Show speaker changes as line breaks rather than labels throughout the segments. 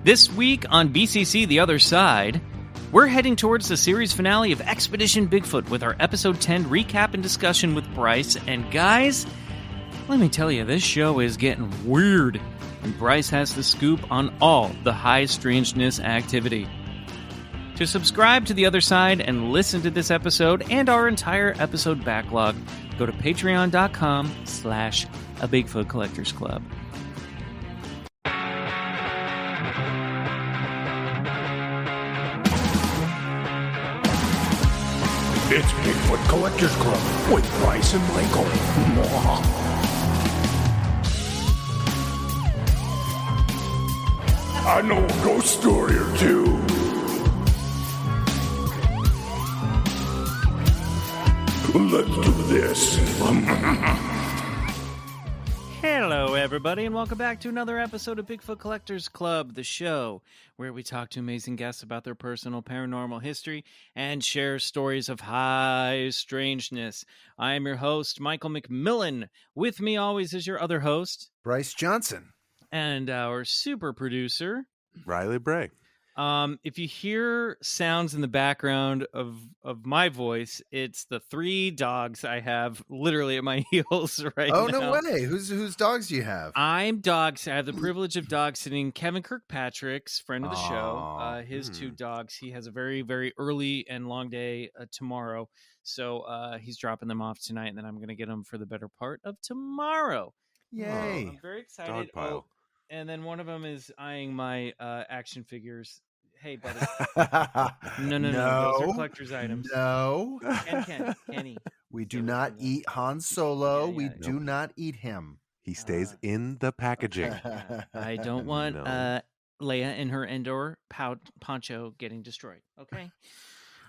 This week on BCC The Other Side, we're heading towards the series finale of Expedition Bigfoot with our episode 10 recap and discussion with Bryce. And guys, let me tell you, this show is getting weird. And Bryce has the scoop on all the high strangeness activity. To subscribe to The Other Side and listen to this episode and our entire episode backlog, go to patreon.com/BigfootCollectorsClub.
It's Bigfoot Collectors Club with Bryce and Michael. I know a ghost story or two. Let's do this.
Hello, everybody, and welcome back to another episode of Bigfoot Collectors Club, the show where we talk to amazing guests about their personal paranormal history and share stories of high strangeness. I am your host, Michael McMillan. With me always is your other host,
Bryce Johnson.
And our super producer,
Riley Bray.
If you hear sounds in the background of my voice, it's the three dogs I have literally at my heels right now.
Oh, no way. Whose dogs do you have?
I have the privilege of dog sitting Kevin Kirkpatrick's friend of the show. His two dogs. He has a very, very early and long day tomorrow. So he's dropping them off tonight, and then I'm going to get them for the better part of tomorrow.
Yay.
I'm very excited.
Dog pile.
And then one of them is eyeing my action figures. Hey, buddy. No. Those are collector's items.
No.
Kenny.
We do not eat Han Solo. We do not eat him.
He stays in the packaging.
I don't want Leia and her Endor poncho getting destroyed. Okay.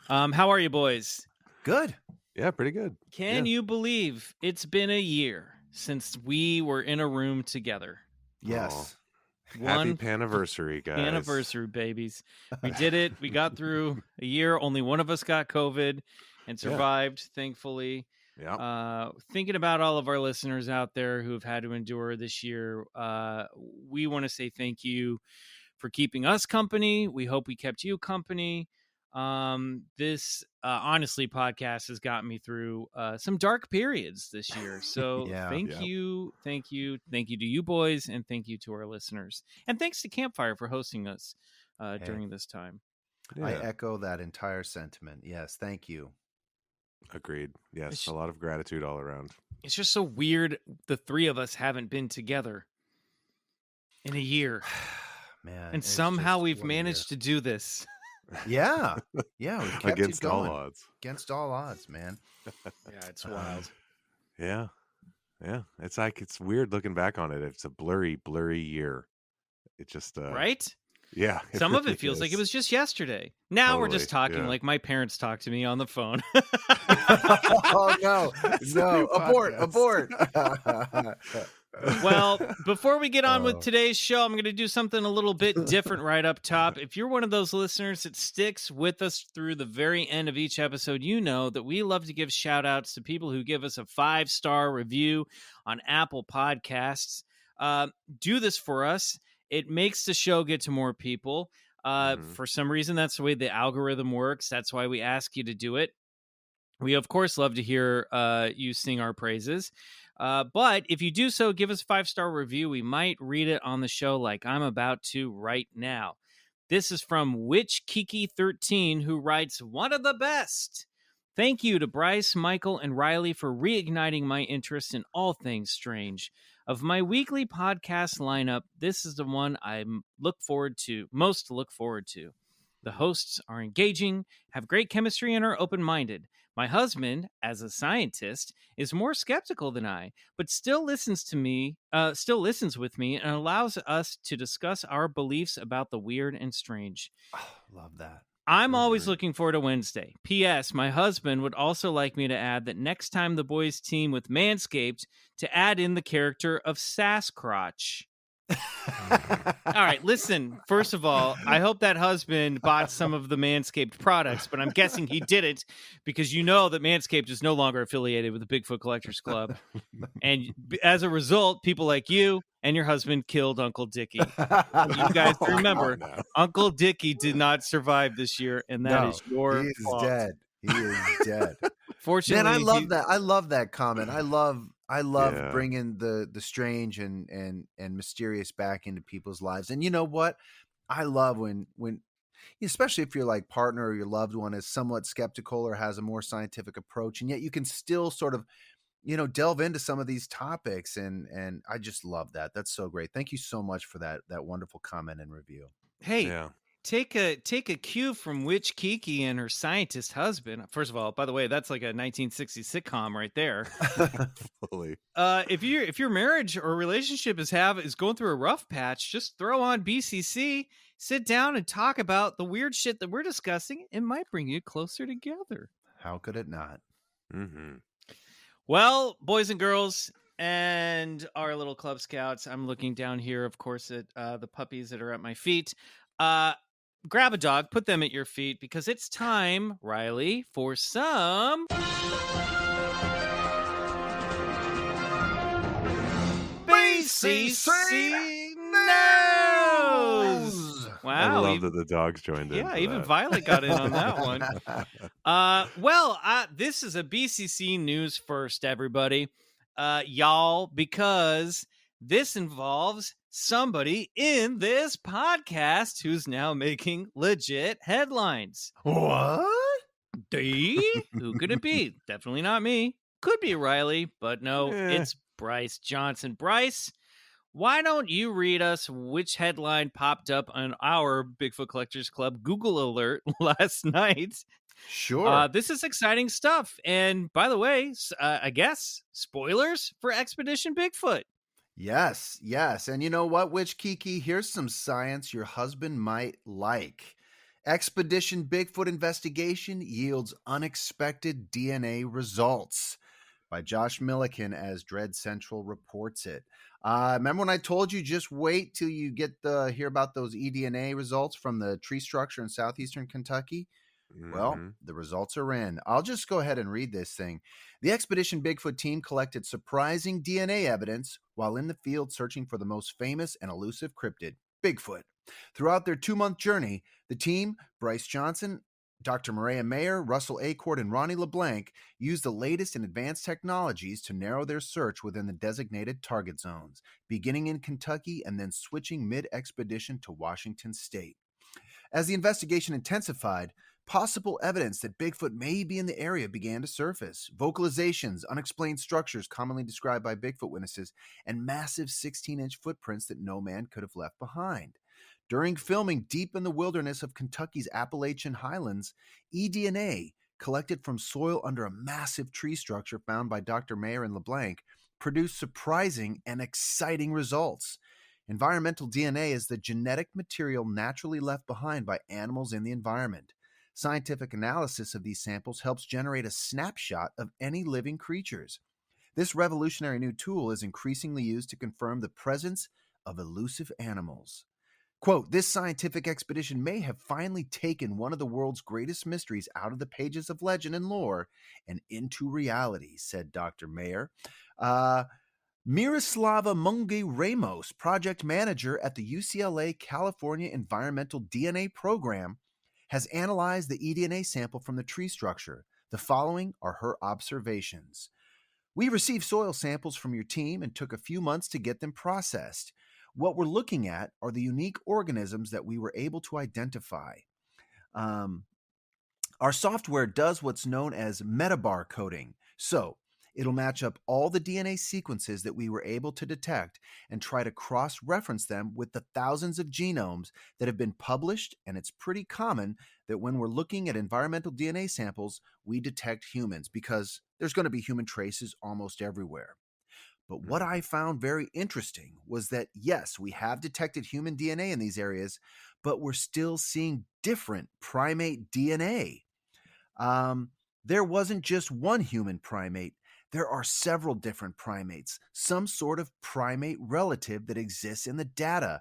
How are you, boys?
Good.
Yeah, pretty good.
Can you believe it's been a year since we were in a room together?
Yes.
Happy Paniversary, guys.
Anniversary, babies. We did it. We got through a year. Only one of us got COVID and survived, thankfully.
Yeah.
Thinking about all of our listeners out there who have had to endure this year, we want to say thank you for keeping us company. We hope we kept you company. This honestly podcast has gotten me through some dark periods this year. So thank you to you boys, and thank you to our listeners, and thanks to Campfire for hosting us during this time.
I echo that entire sentiment. Yes, thank you.
Agreed. Yes, a lot of gratitude all around.
It's just so weird the three of us haven't been together in a year.
Man,
and somehow we've managed to do this.
Yeah, we kept
against
it going.
all odds.
Against all odds, man.
Yeah, it's wild.
Yeah. It's weird looking back on it. It's a blurry year. It just
right?
Yeah.
Some of it feels like it was just yesterday. Now we're just talking like my parents talk to me on the phone.
Oh no, abort.
Well, before we get on with today's show, I'm going to do something a little bit different right up top. If you're one of those listeners that sticks with us through the very end of each episode, you know that we love to give shout outs to people who give us a 5-star review on Apple Podcasts. Do this for us. It makes the show get to more people. For some reason, that's the way the algorithm works. That's why we ask you to do it. We, of course, love to hear you sing our praises. But if you do so, give us a 5-star review. We might read it on the show like I'm about to right now. This is from WitchKiki13, who writes, "One of the best. Thank you to Bryce, Michael, and Riley for reigniting my interest in all things strange. Of my weekly podcast lineup, this is the one I most look forward to. The hosts are engaging, have great chemistry, and are open-minded. My husband, as a scientist, is more skeptical than I, but still listens with me, and allows us to discuss our beliefs about the weird and strange.
Oh, love that.
I'm always looking forward to Wednesday. P.S. My husband would also like me to add that next time the boys team with Manscaped, to add in the character of Sasquatch. All right, listen. First of all, I hope that husband bought some of the Manscaped products, but I'm guessing he didn't because you know that Manscaped is no longer affiliated with the Bigfoot Collectors Club. And as a result, people like you and your husband killed Uncle Dickie. You guys remember,
No.
Uncle Dickie did not survive this year, and that is your
he is
fault.
dead. He is dead.
Fortunately,
Man, I love that. I love that comment. I love
Yeah.
bringing the strange and mysterious back into people's lives. And you know what? I love when especially if your like partner or your loved one is somewhat skeptical or has a more scientific approach, and yet you can still sort of, delve into some of these topics. And I just love that. That's so great. Thank you so much for that wonderful comment and review.
Hey,
Yeah.
take a cue from Witch Kiki and her scientist husband. First of all, by the way, that's like a 1960s sitcom right there.
Fully.
If your marriage or relationship is going through a rough patch, just throw on BCC, sit down and talk about the weird shit that we're discussing. It might bring you closer together.
How could it not?
Mm-hmm.
Well, boys and girls and our little Club Scouts, I'm looking down here, of course, at the puppies that are at my feet. Grab a dog, put them at your feet, because it's time, Riley, for some BCC News. Wow,
I love that the dogs joined in.
Yeah,
for
even
that.
Violet got in on that one. This is a BCC News first, everybody, y'all, because this involves somebody in this podcast who's now making legit headlines.
What?
Who could it be? Definitely not me. Could be Riley, but no, it's Bryce Johnson. Bryce, why don't you read us which headline popped up on our Bigfoot Collectors Club Google alert last night?
Sure.
This is exciting stuff. And by the way, I guess spoilers for Expedition Bigfoot.
Yes. And you know what, Witch Kiki? Here's some science your husband might like. Expedition Bigfoot investigation yields unexpected DNA results, by Josh Milliken, as Dread Central reports it. Remember when I told you just wait till you get hear about those eDNA results from the tree structure in southeastern Kentucky?
Mm-hmm.
Well, the results are in. I'll just go ahead and read this thing. The Expedition Bigfoot team collected surprising DNA evidence while in the field searching for the most famous and elusive cryptid, Bigfoot. Throughout their 2-month journey, the team, Bryce Johnson, Dr. Maria Mayer, Russell Acord, and Ronnie LeBlanc used the latest and advanced technologies to narrow their search within the designated target zones, beginning in Kentucky and then switching mid-expedition to Washington State. As the investigation intensified, possible evidence that Bigfoot may be in the area began to surface. Vocalizations, unexplained structures commonly described by Bigfoot witnesses, and massive 16-inch footprints that no man could have left behind. During filming deep in the wilderness of Kentucky's Appalachian Highlands, eDNA, collected from soil under a massive tree structure found by Dr. Mayer and LeBlanc, produced surprising and exciting results. Environmental DNA is the genetic material naturally left behind by animals in the environment. Scientific analysis of these samples helps generate a snapshot of any living creatures. This revolutionary new tool is increasingly used to confirm the presence of elusive animals. Quote, this scientific expedition may have finally taken one of the world's greatest mysteries out of the pages of legend and lore and into reality, said Dr. Mayer. Miroslava Mungi Ramos, project manager at the UCLA California Environmental DNA Program, has analyzed the eDNA sample from the tree structure. The following are her observations. We received soil samples from your team and took a few months to get them processed. What we're looking at are the unique organisms that we were able to identify. Our software does what's known as metabar coding. So it'll match up all the DNA sequences that we were able to detect and try to cross-reference them with the thousands of genomes that have been published, and it's pretty common that when we're looking at environmental DNA samples, we detect humans because there's going to be human traces almost everywhere. But what I found very interesting was that, yes, we have detected human DNA in these areas, but we're still seeing different primate DNA. There wasn't just one human primate. There are several different primates, some sort of primate relative that exists in the data.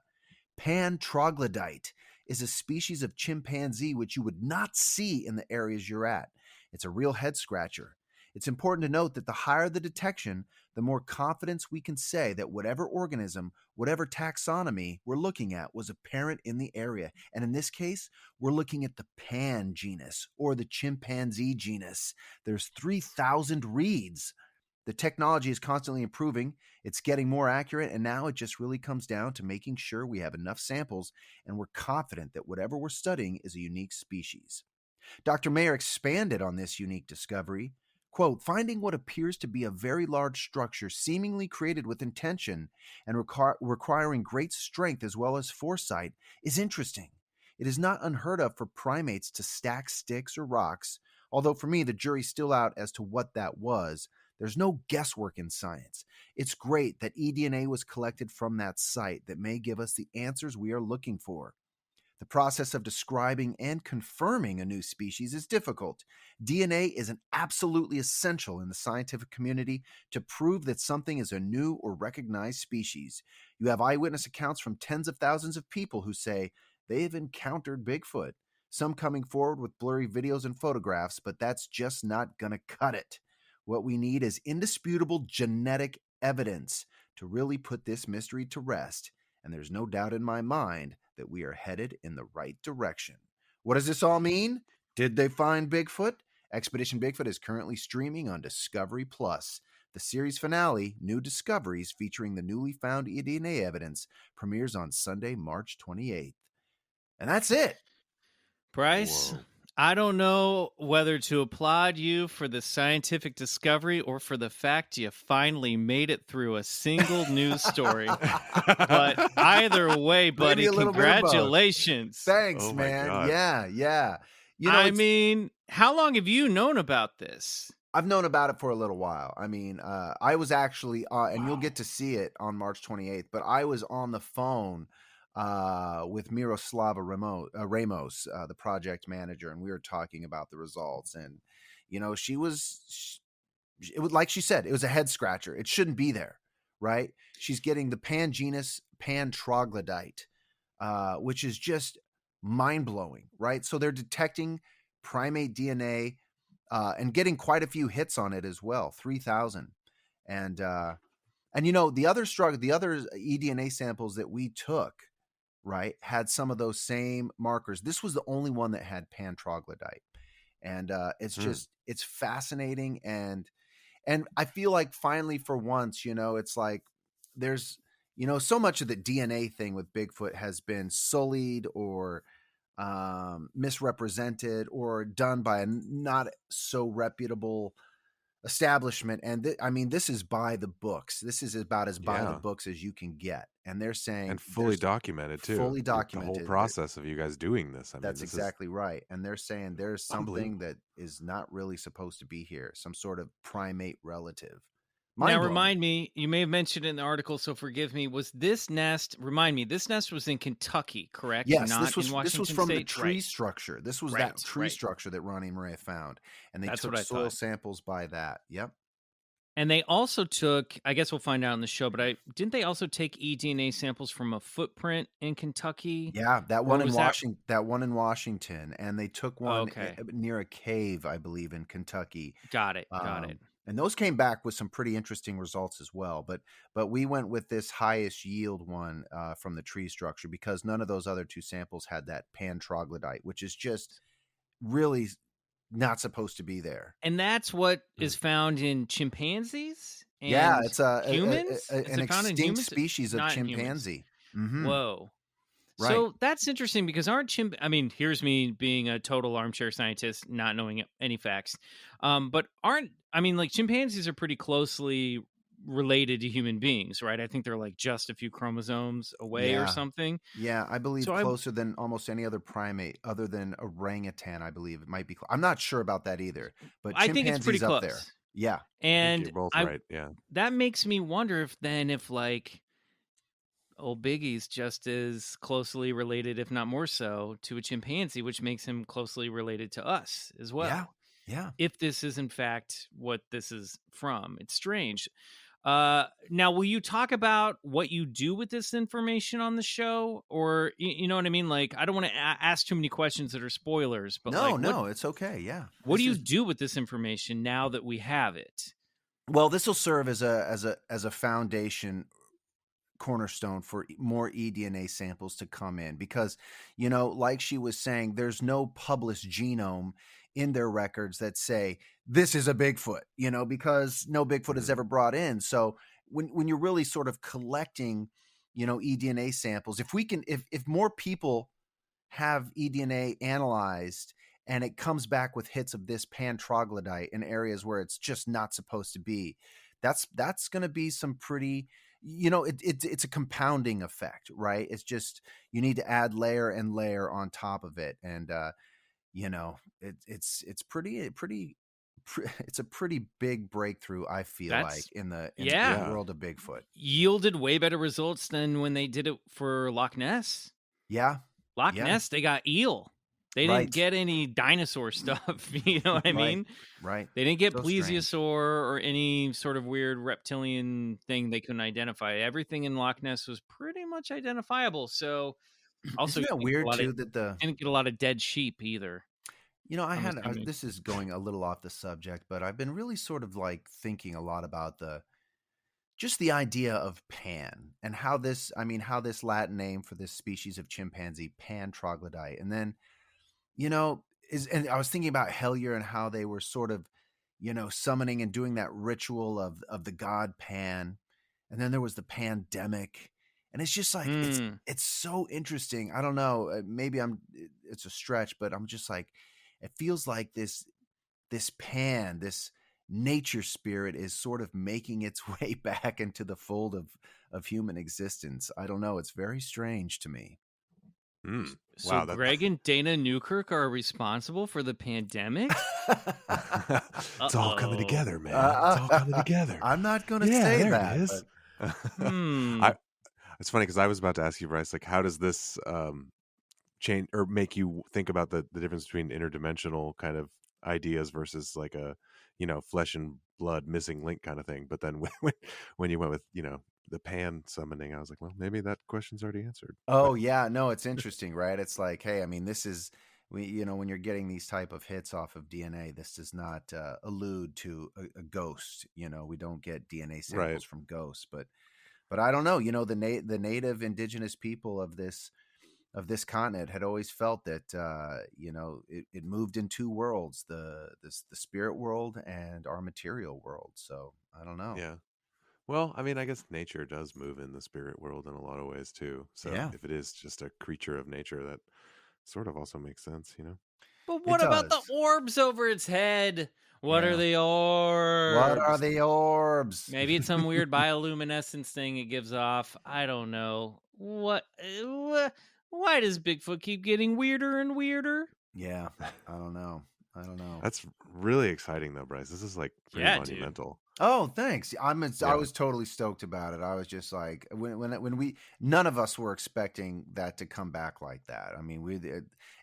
Pan troglodyte is a species of chimpanzee which you would not see in the areas you're at. It's a real head scratcher. It's important to note that the higher the detection, the more confidence we can say that whatever organism, whatever taxonomy we're looking at was apparent in the area. And in this case, we're looking at the pan genus or the chimpanzee genus. There's 3,000 reads. The technology is constantly improving. It's getting more accurate, and now it just really comes down to making sure we have enough samples and we're confident that whatever we're studying is a unique species. Dr. Mayer expanded on this unique discovery. Quote, finding what appears to be a very large structure seemingly created with intention and requiring great strength as well as foresight is interesting. It is not unheard of for primates to stack sticks or rocks, although for me the jury's still out as to what that was. There's no guesswork in science. It's great that eDNA was collected from that site that may give us the answers we are looking for. The process of describing and confirming a new species is difficult. DNA is an absolutely essential in the scientific community to prove that something is a new or recognized species. You have eyewitness accounts from tens of thousands of people who say they've encountered Bigfoot, some coming forward with blurry videos and photographs, but that's just not going to cut it. What we need is indisputable genetic evidence to really put this mystery to rest, and there's no doubt in my mind that we are headed in the right direction. What does this all mean? Did they find Bigfoot? Expedition Bigfoot is currently streaming on Discovery Plus. The series finale, New Discoveries, featuring the newly found DNA evidence, premieres on Sunday, March 28th. And that's it.
Bryce,
Whoa.
I don't know whether to applaud you for the scientific discovery or for the fact you finally made it through a single news story. But either way, buddy,
Maybe a little bit of both.
congratulations.
Thanks,
Oh my
man.
God.
Yeah. You know,
I mean, how long have you known about this?
I've known about it for a little while. I mean, I was actually, and you'll get to see it on March 28th, but I was on the phone with Miroslava Ramos, the project manager, and we were talking about the results. And, you know, it was like she said, it was a head scratcher. It shouldn't be there, right? She's getting the pan genus Pan troglodyte, which is just mind-blowing, right? So they're detecting primate DNA and getting quite a few hits on it as well, 3,000. And you know, the other eDNA samples that we took, right, had some of those same markers. This was the only one that had pan troglodyte. And it's just, it's fascinating. And I feel like finally for once, you know, it's like there's, you know, so much of the DNA thing with Bigfoot has been sullied or misrepresented or done by a not so reputable establishment. And I mean, this is by the books. This is about as by the books as you can get. And they're saying,
and fully documented too.
Fully documented.
The whole process of you guys doing this. I mean,
that's exactly right. And they're saying there's something that is not really supposed to be here. Some sort of primate relative.
Now, remind me, you may have mentioned it in the article, so forgive me. Was this nest, remind me, this nest was in Kentucky, correct?
Yes,
Not
this was
in Washington
from
State?
the tree structure. This was that tree structure that Ronnie and Maria found. And they took soil samples by that. Yep.
And they also took, I guess we'll find out in the show, but didn't they also take eDNA samples from a footprint in Kentucky?
Yeah, that one in Washington. That one in Washington, and they took one near a cave, I believe, in Kentucky.
Got it.
And those came back with some pretty interesting results as well. But we went with this highest yield one from the tree structure because none of those other two samples had that pan troglodyte, which is just really not supposed to be there.
And that's what is found in chimpanzees? And
it's
humans?
An extinct species of chimpanzee.
Mm-hmm. Whoa.
Right.
So that's interesting because I mean, here's me being a total armchair scientist, not knowing any facts. But chimpanzees are pretty closely related to human beings, right? I think they're like just a few chromosomes away or something.
Yeah, I believe closer than almost any other primate other than orangutan, I believe it might be. I'm not sure about that either, but
I think it's pretty close.
Up there. Yeah.
And
you're both right. Yeah.
That makes me wonder if like old Biggie's just as closely related, if not more so, to a chimpanzee, which makes him closely related to us as well.
Yeah.
if this is in fact what this is from. It's strange. Now, will you talk about what you do with this information on the show, or you know what I mean? Like, I don't want to ask too many questions that are spoilers, but like,
No, it's okay. Yeah.
what do you do with this information now that we have it?
Well, this will serve as a foundation cornerstone for more eDNA samples to come in, because, you know, like she was saying, there's no published genome in their records that say this is a Bigfoot, you know, because no Bigfoot is ever brought in. So when you're really sort of collecting, you know, eDNA samples, if we can, if more people have eDNA analyzed and it comes back with hits of this pan troglodyte in areas where it's just not supposed to be, that's going to be some pretty, you know, it's a compounding effect, right? It's just, you need to add layer and layer on top of it. And, you know, it's it's a pretty big breakthrough, I feel like, in the world of Bigfoot.
Yielded way better results than when they did it for Loch Ness.
Yeah.
Loch Ness, they got eel. They didn't get any dinosaur stuff. You know what I mean?
Right.
They didn't get plesiosaur or any sort of weird reptilian thing they couldn't identify. Everything in Loch Ness was pretty much identifiable. So also,
isn't that weird too that
didn't get a lot of dead sheep either.
You know, this is going a little off the subject, but I've been really sort of like thinking a lot about just the idea of pan and how this Latin name for this species of chimpanzee, pan troglodyte. And then, you know, and I was thinking about Hellier and how they were sort of, you know, summoning and doing that ritual of the god Pan. And then there was the pandemic. And it's just like, it's so interesting. I don't know, maybe it's a stretch, but I'm just like, it feels like this Pan, this nature spirit is sort of making its way back into the fold of human existence. I don't know. It's very strange to me.
So wow, Greg and Dana Newkirk are responsible for the pandemic?
It's all coming together, man. It's all coming together.
I'm not going to say that.
It is. It's funny because I was about to ask you, Bryce, like, how does this change or make you think about the difference between interdimensional kind of ideas versus like a, you know, flesh and blood missing link kind of thing? But then when you went with, you know, the pan summoning, I was like, well, maybe that question's already answered.
Oh, yeah. No, it's interesting, right? It's like, hey, I mean, this is, you know, when you're getting these type of hits off of DNA, this does not allude to a ghost. You know, we don't get DNA samples from ghosts, but I don't know. You know, the native indigenous people of this continent had always felt that, you know, it moved in two worlds, the spirit world and our material world. So I don't know.
Yeah. Well, I mean, I guess nature does move in the spirit world in a lot of ways too. So if it is just a creature of nature, that sort of also makes sense, you know?
But what about the orbs over its head? What are the orbs?
What are the orbs?
Maybe it's some weird bioluminescence thing it gives off. I don't know. Why does Bigfoot keep getting weirder and weirder?
Yeah, I don't know.
That's really exciting though, Bryce. This is like pretty monumental.
Dude.
Oh, thanks. I was totally stoked about it. I was just like, when none of us were expecting that to come back like that. I mean,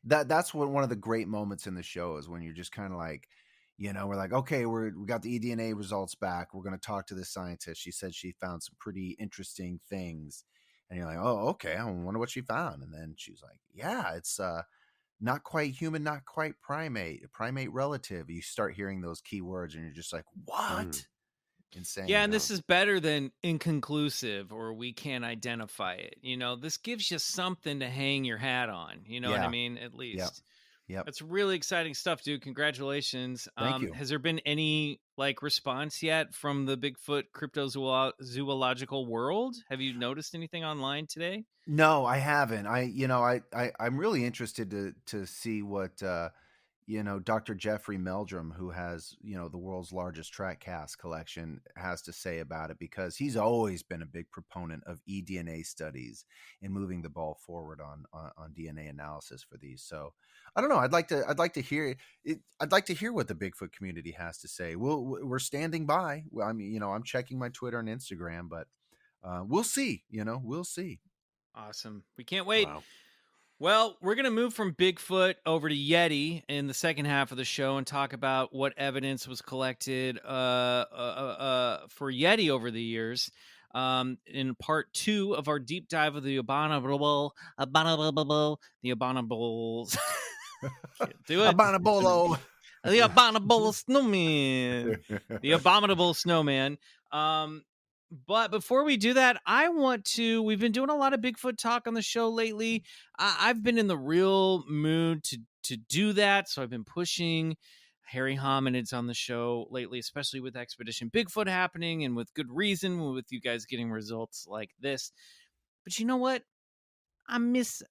that's one of the great moments in the show is when you're just kind of like, you know, we're like, okay, we got the eDNA results back. We're going to talk to the scientist. She said she found some pretty interesting things. And you're like, oh, okay. I wonder what she found. And then she was like, yeah, it's not quite human, not quite primate relative. You start hearing those key words and you're just like, what? Insane.
Yeah, and this is better than inconclusive or we can't identify it. You know, this gives you something to hang your hat on. You know what I mean? At least.
Yep.
That's really exciting stuff, dude. Congratulations.
Thank you.
Has there been any like response yet from the Bigfoot cryptozoological world? Have you noticed anything online today?
No, I haven't. I'm really interested to see what you know, Dr. Jeffrey Meldrum, who has, you know, the world's largest track cast collection, has to say about it, because he's always been a big proponent of eDNA studies and moving the ball forward on DNA analysis for these. So I don't know. I'd like to hear it. I'd like to hear what the Bigfoot community has to say. We're standing by. I mean, you know, I'm checking my Twitter and Instagram, but we'll see. You know, we'll see.
Awesome. We can't wait.
Wow.
Well, we're going to move from Bigfoot over to Yeti in the second half of the show and talk about what evidence was collected for Yeti over the years. In part 2 of our deep dive of the abominables. Can't do it.
Abominable.
The Abominable Snowman. The Abominable Snowman. But before we do that, we've been doing a lot of Bigfoot talk on the show lately. I've been in the real mood to do that. So I've been pushing hairy hominids on the show lately, especially with Expedition Bigfoot happening and with good reason, with you guys getting results like this. But you know what? I miss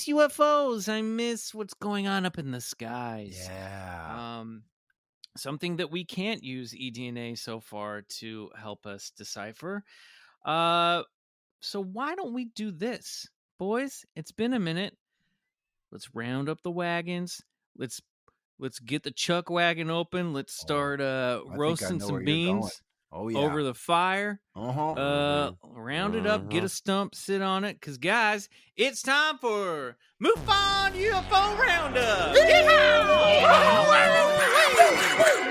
UFOs. I miss what's going on up in the skies.
Yeah.
Something that we can't use eDNA so far to help us decipher. So why don't we do this? Boys, it's been a minute. Let's round up the wagons. Let's get the chuck wagon open. Let's start roasting some beans over the fire. Round it up, get a stump, sit on it. Because, guys, it's time for MUFON UFO Roundup.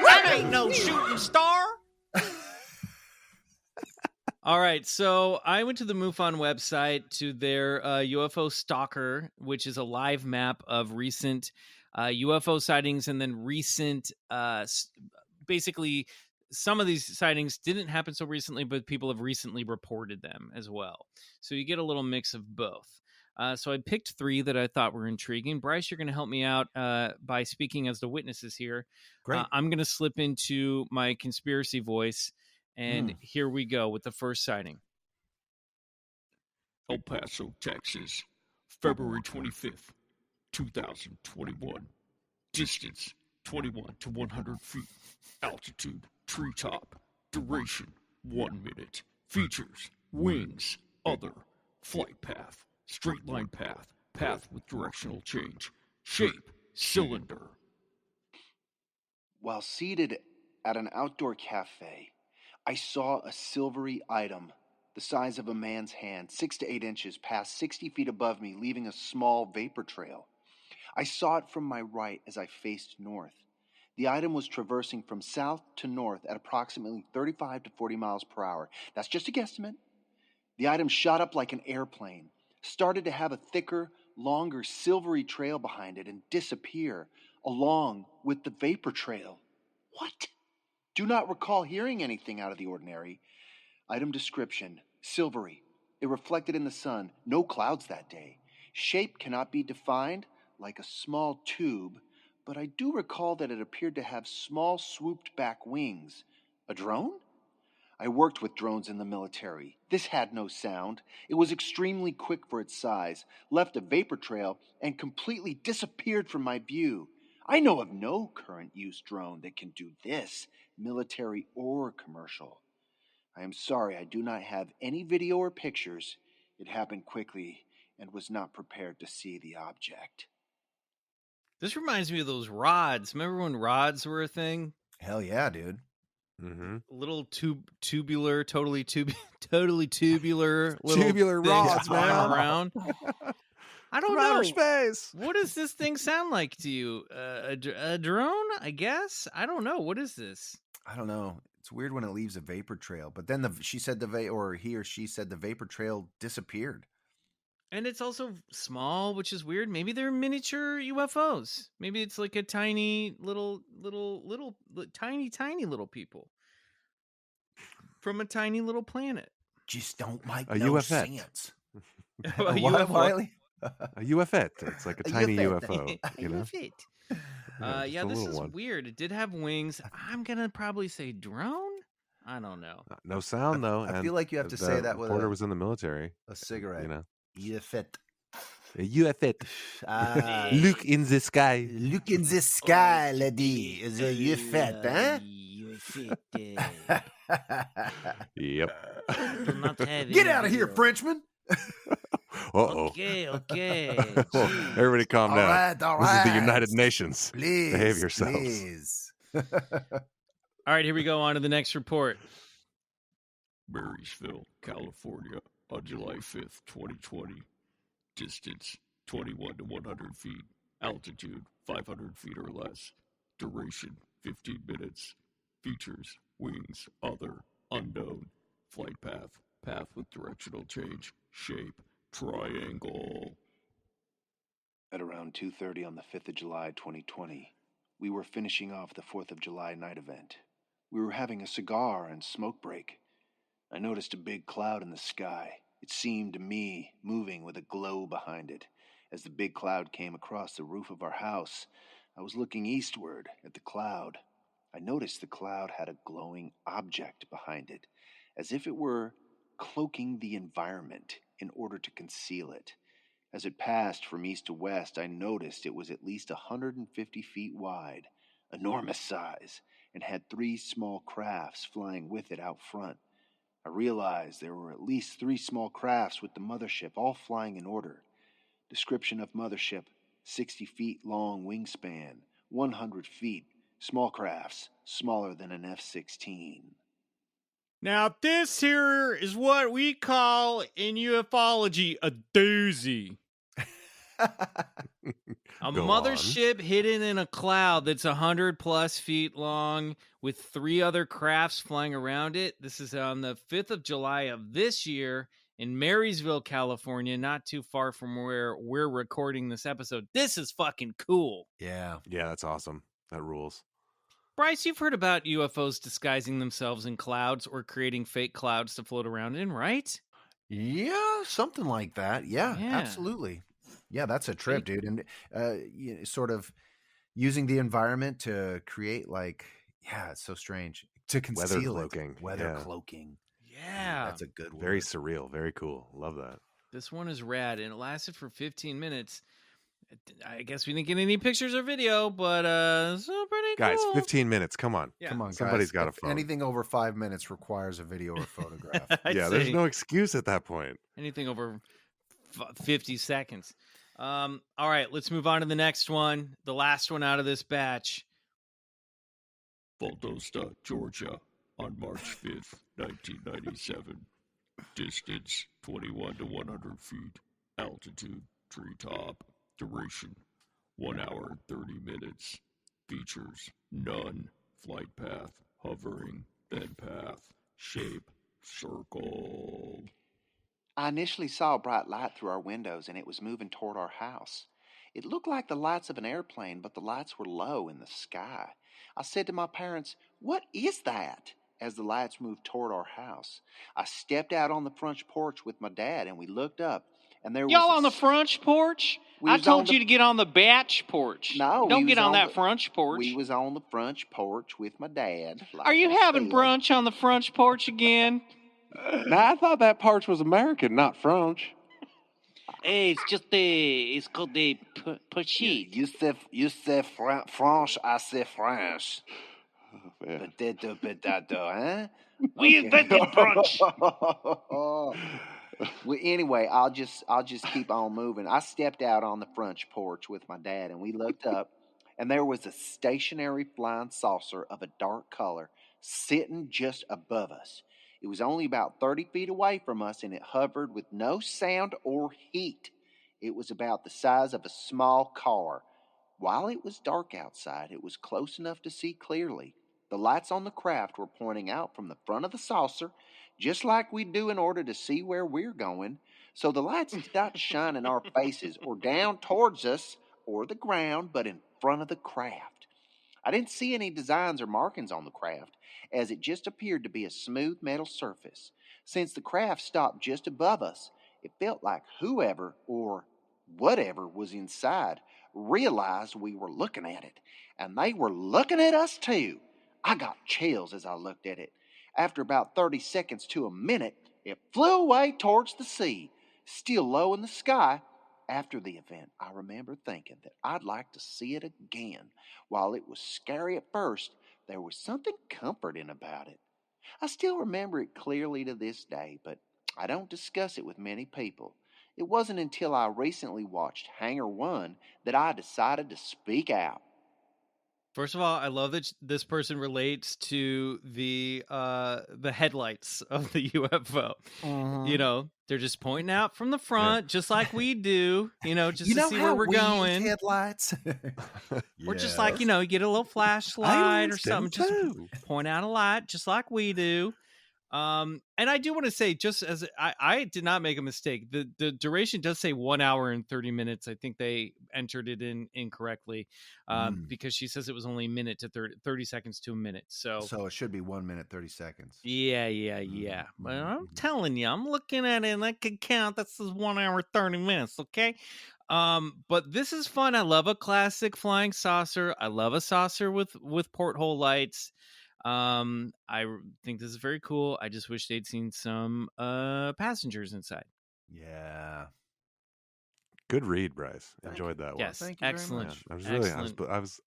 That ain't no shooting star. All right, so I went to the MUFON website to their UFO Stalker, which is a live map of recent UFO sightings and then recent, basically, some of these sightings didn't happen so recently, but people have recently reported them as well. So you get a little mix of both. So I picked 3 that I thought were intriguing. Bryce, you're going to help me out by speaking as the witnesses here.
Great.
I'm going to slip into my conspiracy voice, and here we go with the first sighting.
El Paso, Texas, February 25th, 2021. Distance, 21 to 100 feet. Altitude, treetop. Duration, 1 minute. Features, wings, other. Flight path, straight line path. Path with directional change. Shape, cylinder.
While seated at an outdoor cafe, I saw a silvery item the size of a man's hand, 6 to 8 inches, pass 60 feet above me, leaving a small vapor trail. I saw it from my right as I faced north. The item was traversing from south to north at approximately 35 to 40 miles per hour. That's just a guesstimate. The item shot up like an airplane, started to have a thicker, longer, silvery trail behind it and disappear along with the vapor trail. What? Do not recall hearing anything out of the ordinary. Item description, silvery. It reflected in the sun. No clouds that day. Shape cannot be defined, like a small tube, but I do recall that it appeared to have small swooped back wings. A drone? I worked with drones in the military. This had no sound. It was extremely quick for its size, left a vapor trail, and completely disappeared from my view. I know of no current use drone that can do this, military or commercial. I am sorry I do not have any video or pictures. It happened quickly and was not prepared to see the object.
This reminds me of those rods. Remember when rods were a thing?
Hell yeah, dude.
Little tubular, totally tubular little
tubular rods, man.
Around. I don't
From outer
know.
Space.
What does this thing sound like to you? A drone, I guess? I don't know. What is this?
I don't know. It's weird when it leaves a vapor trail, but then he or she said the vapor trail disappeared.
And it's also small, which is weird. Maybe they're miniature UFOs. Maybe it's like a tiny little tiny little people from a tiny little planet.
Just don't make
A
no
UFO.
sense.
A
What, Wiley?
A UFO. It's like a tiny UFO. You know?
Yeah, this is
one.
weird. It did have wings. I'm gonna probably say drone. I don't know.
No sound though.
I feel like you have to say that with
reporter was in the military.
a cigarette.
You know,
UFO.
a UFO. Look in the sky.
Look in the sky, lady. Is a UFO, huh?
Yep.
Get out of here, Frenchman.
Uh-oh.
Okay.
Everybody calm down.
All
This is the
right.
United Nations.
Please.
Behave yourselves.
Please.
All right, here we go on to the next report.
Marysville, California, on July 5th, 2020. Distance 21 to 100 feet. Altitude 500 feet or less. Duration 15 minutes. Features: wings, other, unknown. Flight path, path with directional change. Shape: triangle.
At around 2:30 on the 5th of July, 2020, we were finishing off the 4th of July night event. We were having a cigar and smoke break. I noticed a big cloud in the sky. It seemed to me moving with a glow behind it. As the big cloud came across the roof of our house, I was looking eastward at the cloud. I noticed the cloud had a glowing object behind it, as if it were cloaking the environment in order to conceal it. As it passed from east to west, I noticed it was at least 150 feet wide, enormous size, and had 3 small crafts flying with it out front. I realized there were at least 3 small crafts with the mothership, all flying in order. Description of mothership: 60 feet long wingspan, 100 feet, small crafts, smaller than an F-16.
Now, this here is what we call in ufology a doozy. A
Go
mothership hidden in a cloud that's 100+ feet long with 3 other crafts flying around it. This is on the 5th of July of this year in Marysville, California, not too far from where we're recording this episode. This is fucking cool.
Yeah.
Yeah, that's awesome. That rules.
Bryce, you've heard about UFOs disguising themselves in clouds or creating fake clouds to float around in, right?
Yeah, something like that. Yeah,
Yeah.
absolutely. Yeah, that's a trip, dude. And sort of using the environment to create, like, yeah, it's so strange. To conceal
cloaking.
Weather
Yeah.
cloaking.
Yeah.
That's a good word.
Very surreal. Very cool. Love that.
This one is rad, and it lasted for 15 minutes. I guess we didn't get any pictures or video, but it's pretty
Guys,
cool.
15 minutes. Come on.
Yeah.
Come on,
Somebody's
guys.
got a
If
phone.
Anything over 5 minutes requires a video or photograph.
I'd
Yeah, there's
say
no excuse at that point.
anything over 50 seconds. All right, let's move on to the next one. The last one out of this batch.
Valdosta, Georgia, on March 5th, 1997. Distance 21 to 100 feet. Altitude treetop. Duration 1 hour and 30 minutes. Features: none. Flight path: hovering, then path. Shape: circle.
I initially saw a bright light through our windows, and it was moving toward our house. It looked like the lights of an airplane, but the lights were low in the sky. I said to my parents, "What is that?" as the lights moved toward our house. I stepped out on the front porch with my dad, and we looked up, and there was
Y'all on the front porch?
We
I
was on
told
the-
you to get on the batch porch.
No,
Don't
we
get
was
on
on
that
the-
front porch.
We was on the front porch with my dad.
Are you having brunch on the front porch again?
Now, I thought that porch was American, not French.
Hey, it's just it's called the petite.
You say French, I say French.
Yeah.
Potato, huh?
We invented brunch.
Well, anyway, I'll just keep on moving. I stepped out on the front porch with my dad, and we looked up, and there was a stationary flying saucer of a dark color sitting just above us. It was only about 30 feet away from us, and it hovered with no sound or heat. It was about the size of a small car. While it was dark outside, it was close enough to see clearly. The lights on the craft were pointing out from the front of the saucer, just like we do in order to see where we're going. So the lights did not shine in our faces or down towards us or the ground, but in front of the craft. I didn't see any designs or markings on the craft, as it just appeared to be a smooth metal surface. Since the craft stopped just above us, it felt like whoever or whatever was inside realized we were looking at it, and they were looking at us too. I got chills as I looked at it. After about 30 seconds to a minute, it flew away towards the sea, still low in the sky. After the event, I remember thinking that I'd like to see it again. While it was scary at first, there was something comforting about it. I still remember it clearly to this day, but I don't discuss it with many people. It wasn't until I recently watched Hangar 1 that I decided to speak out.
First of all, I love that this person relates to the headlights of the UFO. You know, they're just pointing out from the front, just like we do. You know, just to see where we're going.
Use headlights.
Or just like, you know, you get a little flashlight or something, just point out a light, just like we do. And I do want to say, just as I did not make a mistake, the duration does say 1 hour and 30 minutes. I think they entered it in incorrectly because she says it was only a minute to 30 seconds to a minute. So
it should be 1 minute, 30 seconds.
Yeah. Well, I'm telling you, I'm looking at it and I can count. That's 1 hour, 30 minutes. Okay. But this is fun. I love a classic flying saucer. I love a saucer with porthole lights. I think this is very cool. I just wish they'd seen some passengers inside.
Yeah.
Good read, Bryce. Enjoyed that one.
Yes,
Thank you
excellent.
very much.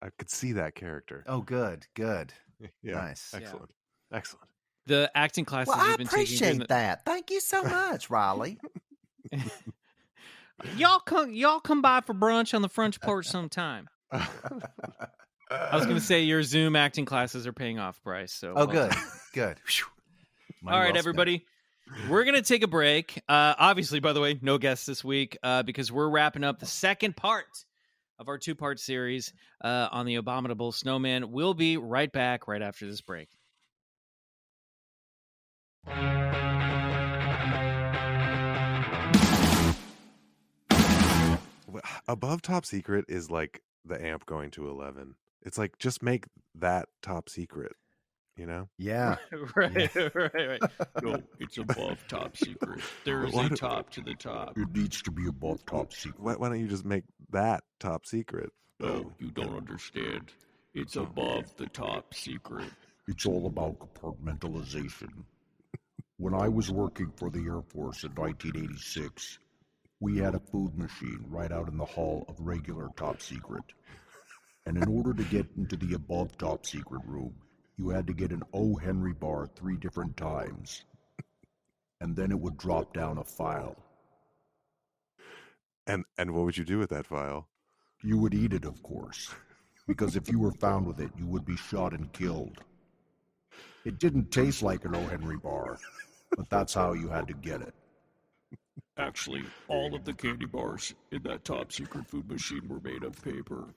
I could see that character.
Oh, good.
Yeah,
Nice.
Excellent.
The acting classes
Well, I
we've been taking.
appreciate that. Thank you so much, Raleigh.
Y'all come by for brunch on the front porch sometime. I was going to say your Zoom acting classes are paying off, Bryce. So
good.
All right, everybody. We're going to take a break. Obviously, by the way, no guests this week because we're wrapping up the second part of our 2-part series on the Abominable Snowman. We'll be right back right after this break.
Above Top Secret is like the amp going to 11. It's like, just make that top secret, you know?
Yeah.
Right.
No, it's above top secret. There is a top to the top.
It needs to be above top secret.
Why don't you just make that top secret?
No, you don't understand. It's above the top secret.
It's all about compartmentalization. When I was working for the Air Force in 1986, we had a food machine right out in the hall of regular top secret. And in order to get into the above top secret room, you had to get an O. Henry bar 3 different times. And then it would drop down a file.
And what would you do with that file?
You would eat it, of course. Because if you were found with it, you would be shot and killed. It didn't taste like an O. Henry bar, but that's how you had to get it.
Actually, all of the candy bars in that top secret food machine were made of paper.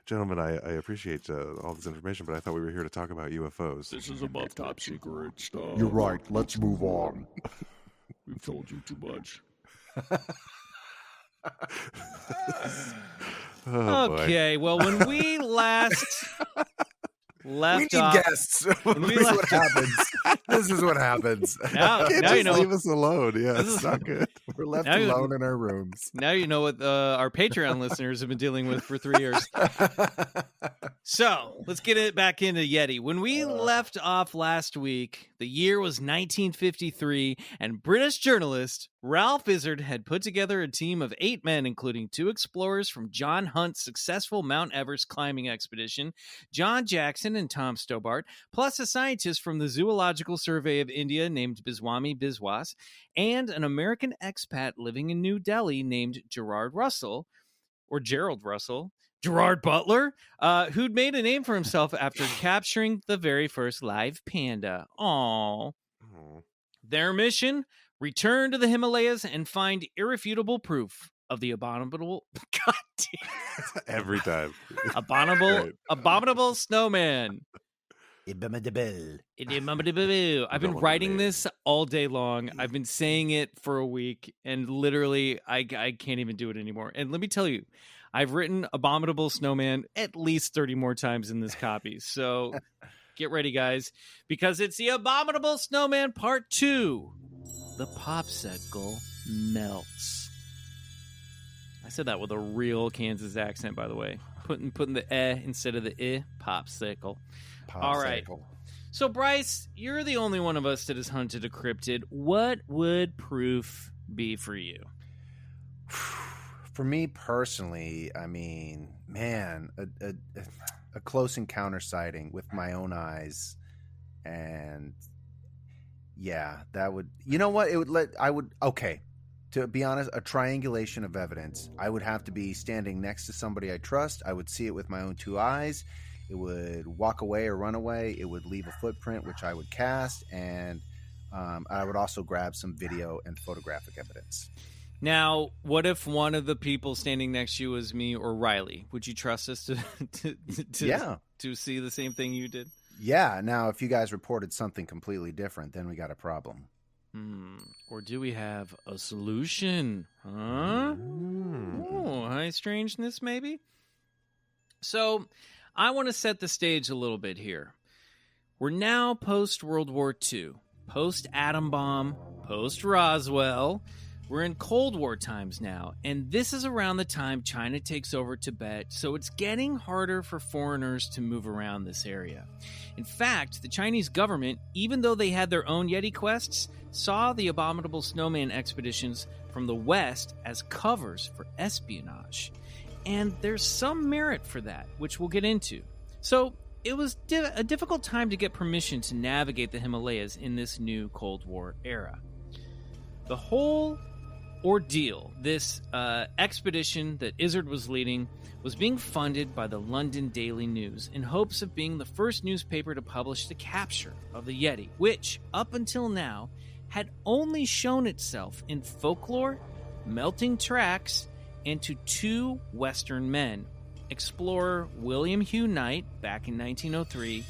Gentlemen, I appreciate all this information, but I thought we were here to talk about UFOs.
This is above top secret stuff.
You're right. Let's move on.
We've told you too much.
Okay, well, when we last left
we need
off,
guests. This is what happens.
Now
Just
you know.
leave us alone. Yeah, it's not good.
We're left
Now you-
alone in our rooms.
Now you know what our Patreon listeners have been dealing with for 3 years. So let's get it back into Yeti. When we left off last week, the year was 1953, and British journalist Ralph Izzard had put together a team of 8 men, including 2 explorers from John Hunt's successful Mount Everest climbing expedition, John Jackson and Tom Stobart, plus a scientist from the Zoological Survey of India named Biswami Biswas, and an American expat living in New Delhi named Gerard Butler, who'd made a name for himself after capturing the very first live panda. Aww. Their mission: return to the Himalayas and find irrefutable proof of the abominable
Every time.
abominable snowman. I've been writing this all day long. I've been saying it for a week, and literally I can't even do it anymore. And let me tell you, I've written Abominable Snowman at least 30 more times in this copy. So get ready, guys, because it's the Abominable Snowman Part 2. The Popsicle melts. I said that with a real Kansas accent, by the way. Putting the eh instead of the I. Popsicle. All right. So, Bryce, you're the only one of us that has hunted a cryptid. What would proof be for you?
For me personally, I mean, man, a close encounter sighting with my own eyes, and yeah, that would. You know what? Okay. To be honest, a triangulation of evidence. I would have to be standing next to somebody I trust. I would see it with my own two eyes. It would walk away or run away. It would leave a footprint, which I would cast. And I would also grab some video and photographic evidence.
Now, what if one of the people standing next to you was me or Riley? Would you trust us to see the same thing you did?
Yeah. Now, if you guys reported something completely different, then we got a problem.
Or do we have a solution? Huh? Oh, high strangeness, maybe? So, I want to set the stage a little bit here. We're now post-World War II, post-atom bomb, post-Roswell. We're in Cold War times now, and this is around the time China takes over Tibet, so it's getting harder for foreigners to move around this area. In fact, the Chinese government, even though they had their own Yeti quests, saw the Abominable Snowman expeditions from the West as covers for espionage. And there's some merit for that, which we'll get into. So, it was a difficult time to get permission to navigate the Himalayas in this new Cold War era. The whole ordeal, this expedition that Izzard was leading, was being funded by the London Daily News in hopes of being the first newspaper to publish the capture of the Yeti, which, up until now, had only shown itself in folklore, melting tracks, and to two Western men, explorer William Hugh Knight back in 1903,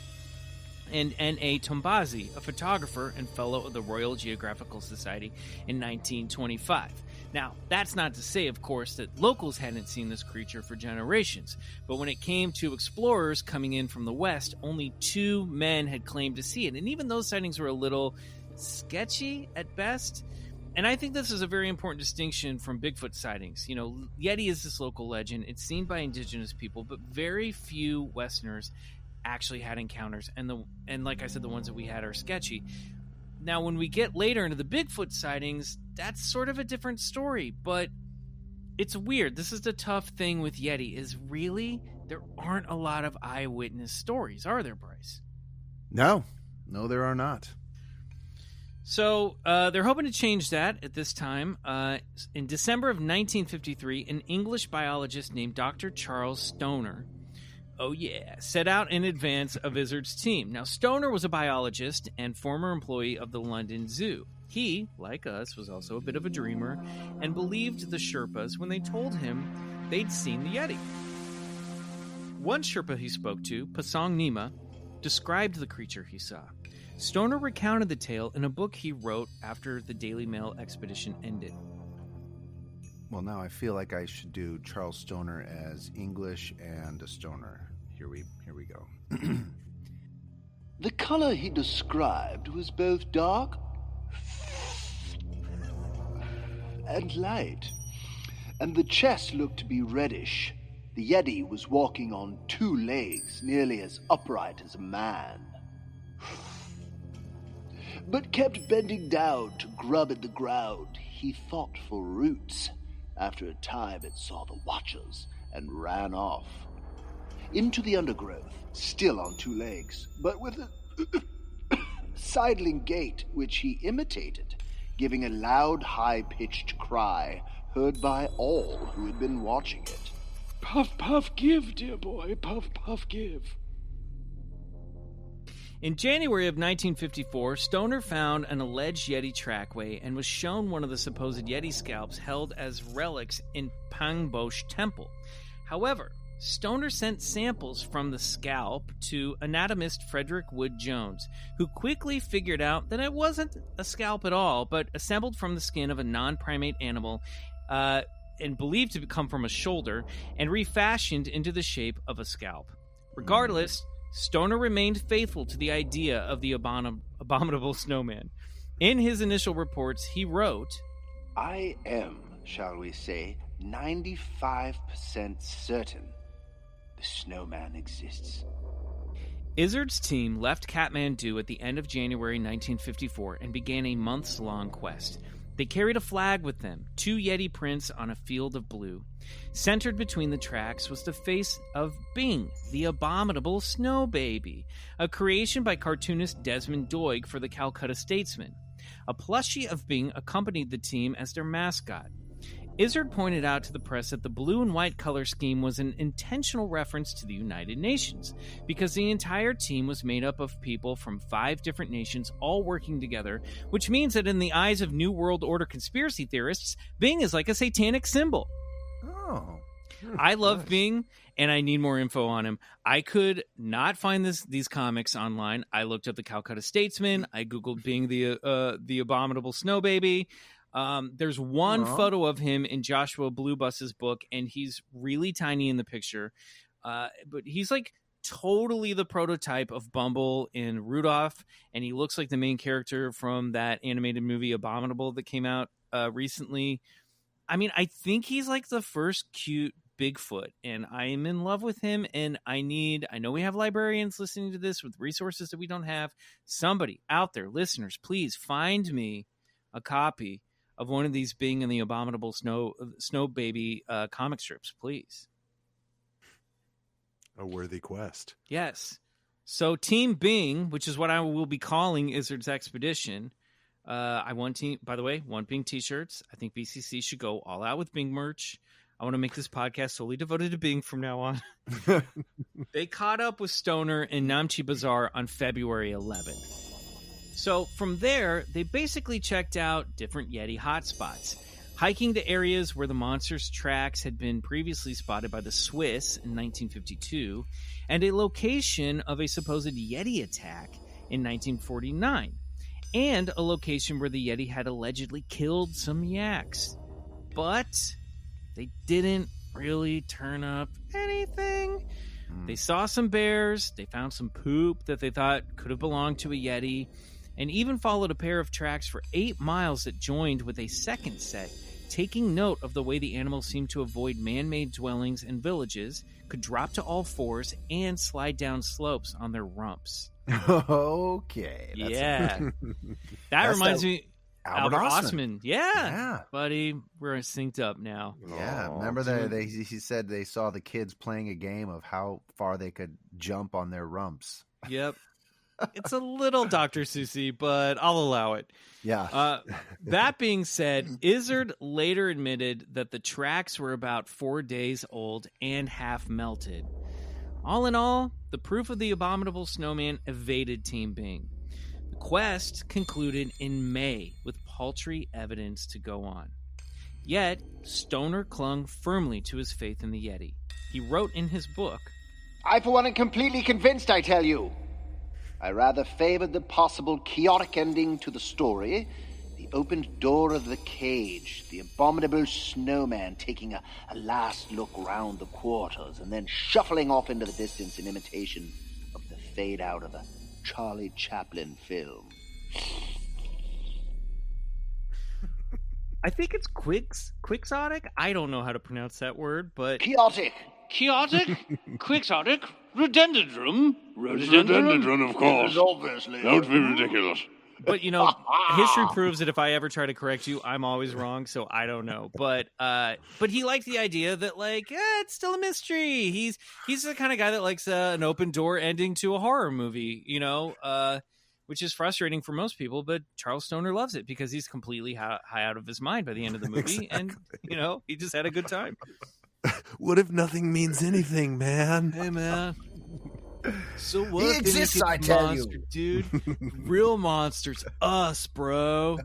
and N.A. Tombazi, a photographer and fellow of the Royal Geographical Society in 1925. Now, that's not to say, of course, that locals hadn't seen this creature for generations, but when it came to explorers coming in from the West, only two men had claimed to see it, and even those sightings were a little sketchy at best. And I think this is a very important distinction from Bigfoot sightings. You know, Yeti is this local legend. It's seen by indigenous people, but very few Westerners actually had encounters. And like I said, the ones that we had are sketchy. Now, when we get later into the Bigfoot sightings, that's sort of a different story. But it's weird. This is the tough thing with Yeti is really there aren't a lot of eyewitness stories, are there, Bryce?
No, there are not.
So they're hoping to change that at this time. In December of 1953, an English biologist named Dr. Charles Stoner, set out in advance of Izzard's team. Now, Stoner was a biologist and former employee of the London Zoo. He, like us, was also a bit of a dreamer and believed the Sherpas when they told him they'd seen the Yeti. One Sherpa he spoke to, Pasong Nima, described the creature he saw. Stoner recounted the tale in a book he wrote after the Daily Mail expedition ended.
Well, now I feel like I should do Charles Stoner as English and a stoner. Here we go.
The color he described was both dark and light, and the chest looked to be reddish. The Yeti was walking on two legs, nearly as upright as a man, but kept bending down to grub at the ground. He fought for roots. After a time, it saw the watchers and ran off into the undergrowth, still on two legs, but with a sidling gait which he imitated, giving a loud, high-pitched cry heard by all who had been watching it.
Puff, puff, give, dear boy, puff, puff, give.
In January of 1954, Stoner found an alleged Yeti trackway and was shown one of the supposed Yeti scalps held as relics in Pangbosh Temple. However, Stoner sent samples from the scalp to anatomist Frederick Wood Jones, who quickly figured out that it wasn't a scalp at all, but assembled from the skin of a non-primate animal and believed to come from a shoulder and refashioned into the shape of a scalp. Regardless, Stoner remained faithful to the idea of the Abominable Snowman. In his initial reports, he wrote,
I am, shall we say, 95% certain the snowman exists.
Izzard's team left Kathmandu at the end of January 1954 and began a months-long quest. They carried a flag with them, 2 Yeti prints on a field of blue. Centered between the tracks was the face of Bing, the Abominable Snow Baby, a creation by cartoonist Desmond Doig for the Calcutta Statesman. a plushie of Bing accompanied the team as their mascot. Izzard pointed out to the press that the blue and white color scheme was an intentional reference to the United Nations, because the entire team was made up of people from 5 different nations all working together, which means that in the eyes of New World Order conspiracy theorists, Bing is like a satanic symbol.
Oh.
I love Bing, and I need more info on him. I could not find these comics online. I looked up the Calcutta Statesman. I Googled Bing the Abominable Snow Baby. There's one photo of him in Joshua Bluebus's book, and he's really tiny in the picture. But he's like totally the prototype of Bumble in Rudolph, and he looks like the main character from that animated movie Abominable that came out recently. I mean, I think he's like the first cute Bigfoot, and I am in love with him, and I know we have librarians listening to this with resources that we don't have. Somebody out there, listeners, please find me a copy of one of these Bing and the Abominable Snow Baby comic strips, please.
A worthy quest.
Yes. So Team Bing, which is what I will be calling Izzard's Expedition. I want Bing t-shirts. I think BCC should go all out with Bing merch. I want to make this podcast solely devoted to Bing from now on. They caught up with Stoner in Namche Bazaar on February 11th. So from there, they basically checked out different Yeti hotspots, hiking to areas where the monster's tracks had been previously spotted by the Swiss in 1952, and a location of a supposed Yeti attack in 1949, and a location where the Yeti had allegedly killed some yaks. But they didn't really turn up anything. They saw some bears, they found some poop that they thought could have belonged to a Yeti, and even followed a pair of tracks for 8 miles that joined with a second set, taking note of the way the animals seemed to avoid man-made dwellings and villages, could drop to all fours, and slide down slopes on their rumps.
Okay.
Yeah. That reminds me... Albert Osman. Yeah. Buddy, we're synced up now.
Yeah. Remember he said they saw the kids playing a game of how far they could jump on their rumps.
Yep. It's a little Dr. Seuss-y, but I'll allow it.
Yeah.
That being said, Izzard later admitted that the tracks were about 4 days old and half melted. All in all, the proof of the Abominable Snowman evaded Team Bing. The quest concluded in May with paltry evidence to go on. Yet, Stoner clung firmly to his faith in the Yeti. He wrote in his book,
I, for one, am completely convinced, I tell you. I rather favored the possible chaotic ending to the story, the opened door of the cage, the Abominable Snowman taking a last look round the quarters and then shuffling off into the distance in imitation of the fade out of a Charlie Chaplin film.
I think it's quixotic. I don't know how to pronounce that word, but...
Chaotic,
quixotic, rhododendron, of course.
obviously.
Don't be ridiculous.
But, history proves that if I ever try to correct you, I'm always wrong, so I don't know. But he liked the idea that, it's still a mystery. He's the kind of guy that likes an open door ending to a horror movie, which is frustrating for most people, but Charles Stoner loves it because he's completely high out of his mind by the end of the movie, and, he just had a good time.
What if nothing means anything, man?
Hey, man. So what?
He exists, I tell you.
Dude. Real monsters. Us, bro.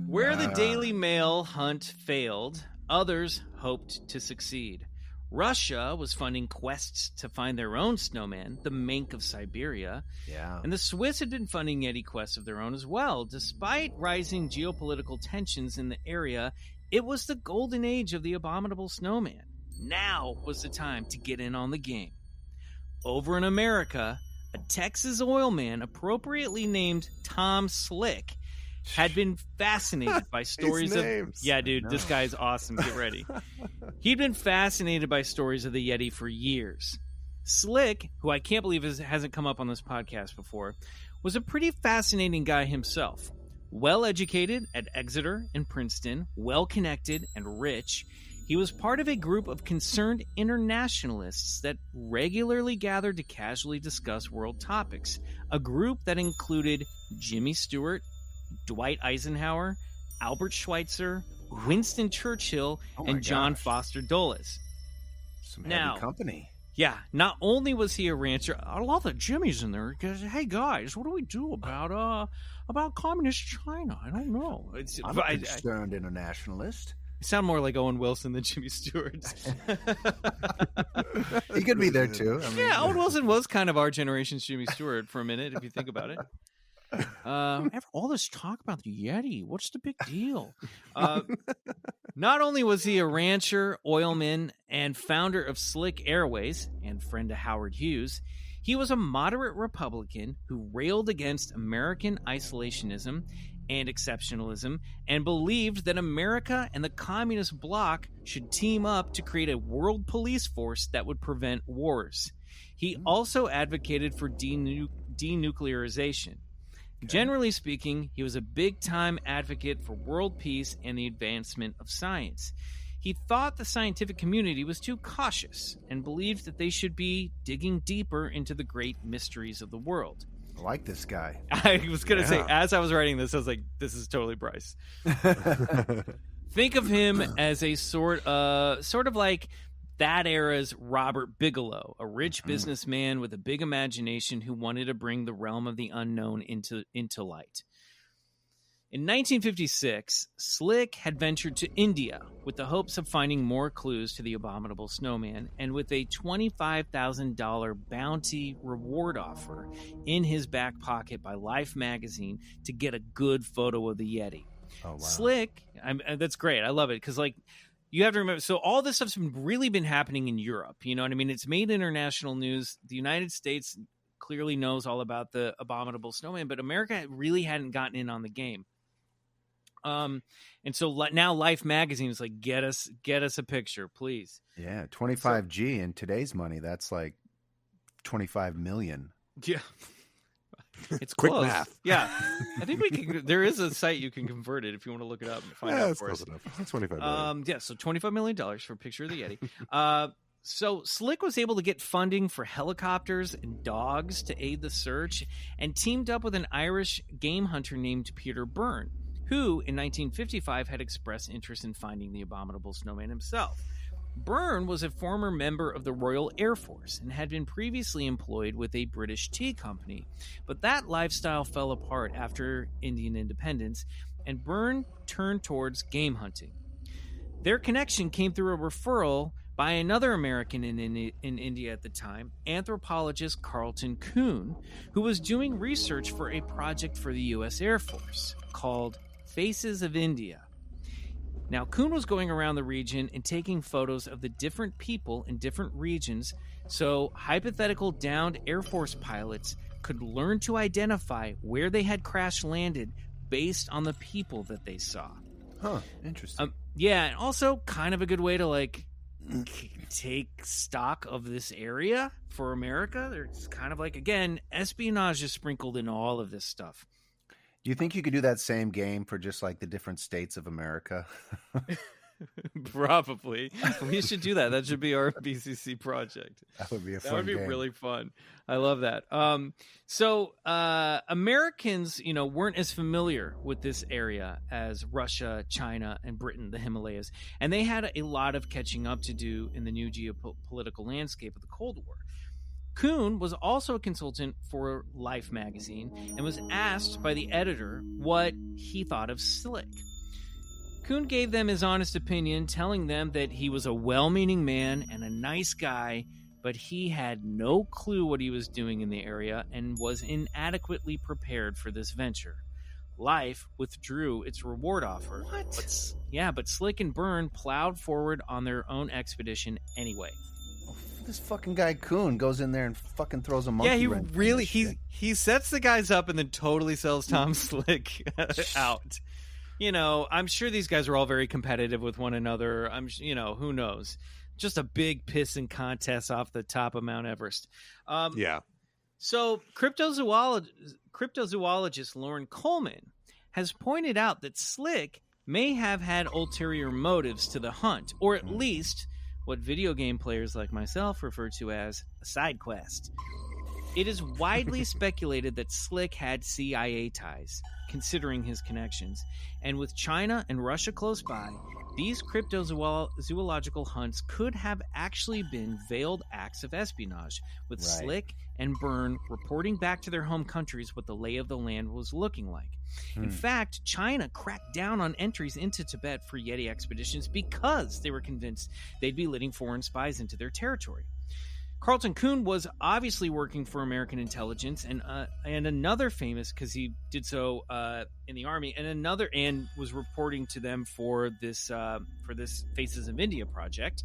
Where the Daily Mail hunt failed, others hoped to succeed. Russia was funding quests to find their own snowman, the mink of Siberia.
Yeah.
And the Swiss had been funding Yeti quests of their own as well. Despite rising geopolitical tensions in the area, it was the golden age of the Abominable Snowman. Now was the time to get in on the game. Over in America, a Texas oil man appropriately named Tom Slick had been fascinated by stories of... Yeah, dude, this guy's awesome. Get ready. He'd been fascinated by stories of the Yeti for years. Slick, who I can't believe hasn't come up on this podcast before, was a pretty fascinating guy himself. Well-educated at Exeter and Princeton, well-connected and rich, He was part of a group of concerned internationalists that regularly gathered to casually discuss world topics, a group that included Jimmy Stewart, Dwight Eisenhower, Albert Schweitzer, Winston Churchill, and John Foster Dulles.
Some heavy company.
Yeah, not only was he a rancher, a lot of Jimmy's in there because, hey guys, what do we do about communist China? I don't know.
I'm a concerned internationalist.
You sound more like Owen Wilson than Jimmy Stewart.
He could be there too. I mean,
yeah, Owen Wilson was kind of our generation's Jimmy Stewart for a minute, if you think about it. All this talk about the Yeti, what's the big deal? Not only was he a rancher, oilman, and founder of Slick Airways, and friend to Howard Hughes, he was a moderate Republican who railed against American isolationism and exceptionalism and believed that America and the communist bloc should team up to create a world police force that would prevent wars. He also advocated for denuclearization. Generally speaking, he was a big-time advocate for world peace and the advancement of science. He thought the scientific community was too cautious and believed that they should be digging deeper into the great mysteries of the world.
I like this guy.
I was going to say, as I was writing this, I was like, this is totally Bryce. Think of him as a sort of like that era's Robert Bigelow, a rich businessman with a big imagination who wanted to bring the realm of the unknown into light. In 1956, Slick had ventured to India with the hopes of finding more clues to the Abominable Snowman, and with a $25,000 bounty reward offer in his back pocket by Life magazine to get a good photo of the Yeti.
Oh, wow.
Slick, that's great. I love it because, like, you have to remember, so all this stuff's really been happening in Europe. You know what I mean? It's made international news. The United States clearly knows all about the Abominable Snowman, but America really hadn't gotten in on the game. And so now Life magazine is like, get us a picture, please.
Yeah, 25G in today's money, that's like 25 million.
Yeah. It's
quick
close.
math.
Yeah. I think there is a site you can convert it if you want to look it up and find out for
close
us.
enough. That's $25 million.
Yeah, so $25 million for a picture of the Yeti. So Slick was able to get funding for helicopters and dogs to aid the search and teamed up with an Irish game hunter named Peter Byrne, who in 1955 had expressed interest in finding the Abominable Snowman himself. Byrne was a former member of the Royal Air Force and had been previously employed with a British tea company, but that lifestyle fell apart after Indian independence, and Byrne turned towards game hunting. Their connection came through a referral by another American in India at the time, anthropologist Carlton Kuhn, who was doing research for a project for the U.S. Air Force called Faces of India. Now, Kuhn was going around the region and taking photos of the different people in different regions so hypothetical downed Air Force pilots could learn to identify where they had crash landed based on the people that they saw.
Huh, interesting.
Yeah, and also kind of a good way to, like, take stock of this area for America. There's kind of like, again, espionage is sprinkled in all of this stuff.
Do you think you could do that same game for just like the different states of America?
Probably. We should do that. That should be our BCC project.
That would be a fun
That would be
game.
really fun. I love that. So Americans, weren't as familiar with this area as Russia, China, and Britain, the Himalayas. And they had a lot of catching up to do in the new geopolitical landscape of the Cold War. Kuhn was also a consultant for Life magazine and was asked by the editor what he thought of Slick. Kuhn gave them his honest opinion, telling them that he was a well-meaning man and a nice guy, but he had no clue what he was doing in the area and was inadequately prepared for this venture. Life withdrew its reward offer.
What?
But Slick and Byrne plowed forward on their own expedition anyway.
This fucking guy Kuhn goes in there and fucking throws a monkey wrench.
Yeah, he really he sets the guys up and then totally sells Tom Slick out. I'm sure these guys are all very competitive with one another. Who knows? Just a big pissing contest off the top of Mount Everest.
Yeah.
So cryptozoologist Lauren Coleman has pointed out that Slick may have had ulterior motives to the hunt, or at least what video game players like myself refer to as a side quest. It is widely speculated that Slick had CIA ties, considering his connections, and with China and Russia close by, these cryptozoological hunts could have actually been veiled acts of espionage, with Slick and Byrne reporting back to their home countries what the lay of the land was looking like. In fact, China cracked down on entries into Tibet for Yeti expeditions because they were convinced they'd be letting foreign spies into their territory. Carlton Kuhn was obviously working for American intelligence, and another famous, because he did so in the army, and was reporting to them for this Faces of India project.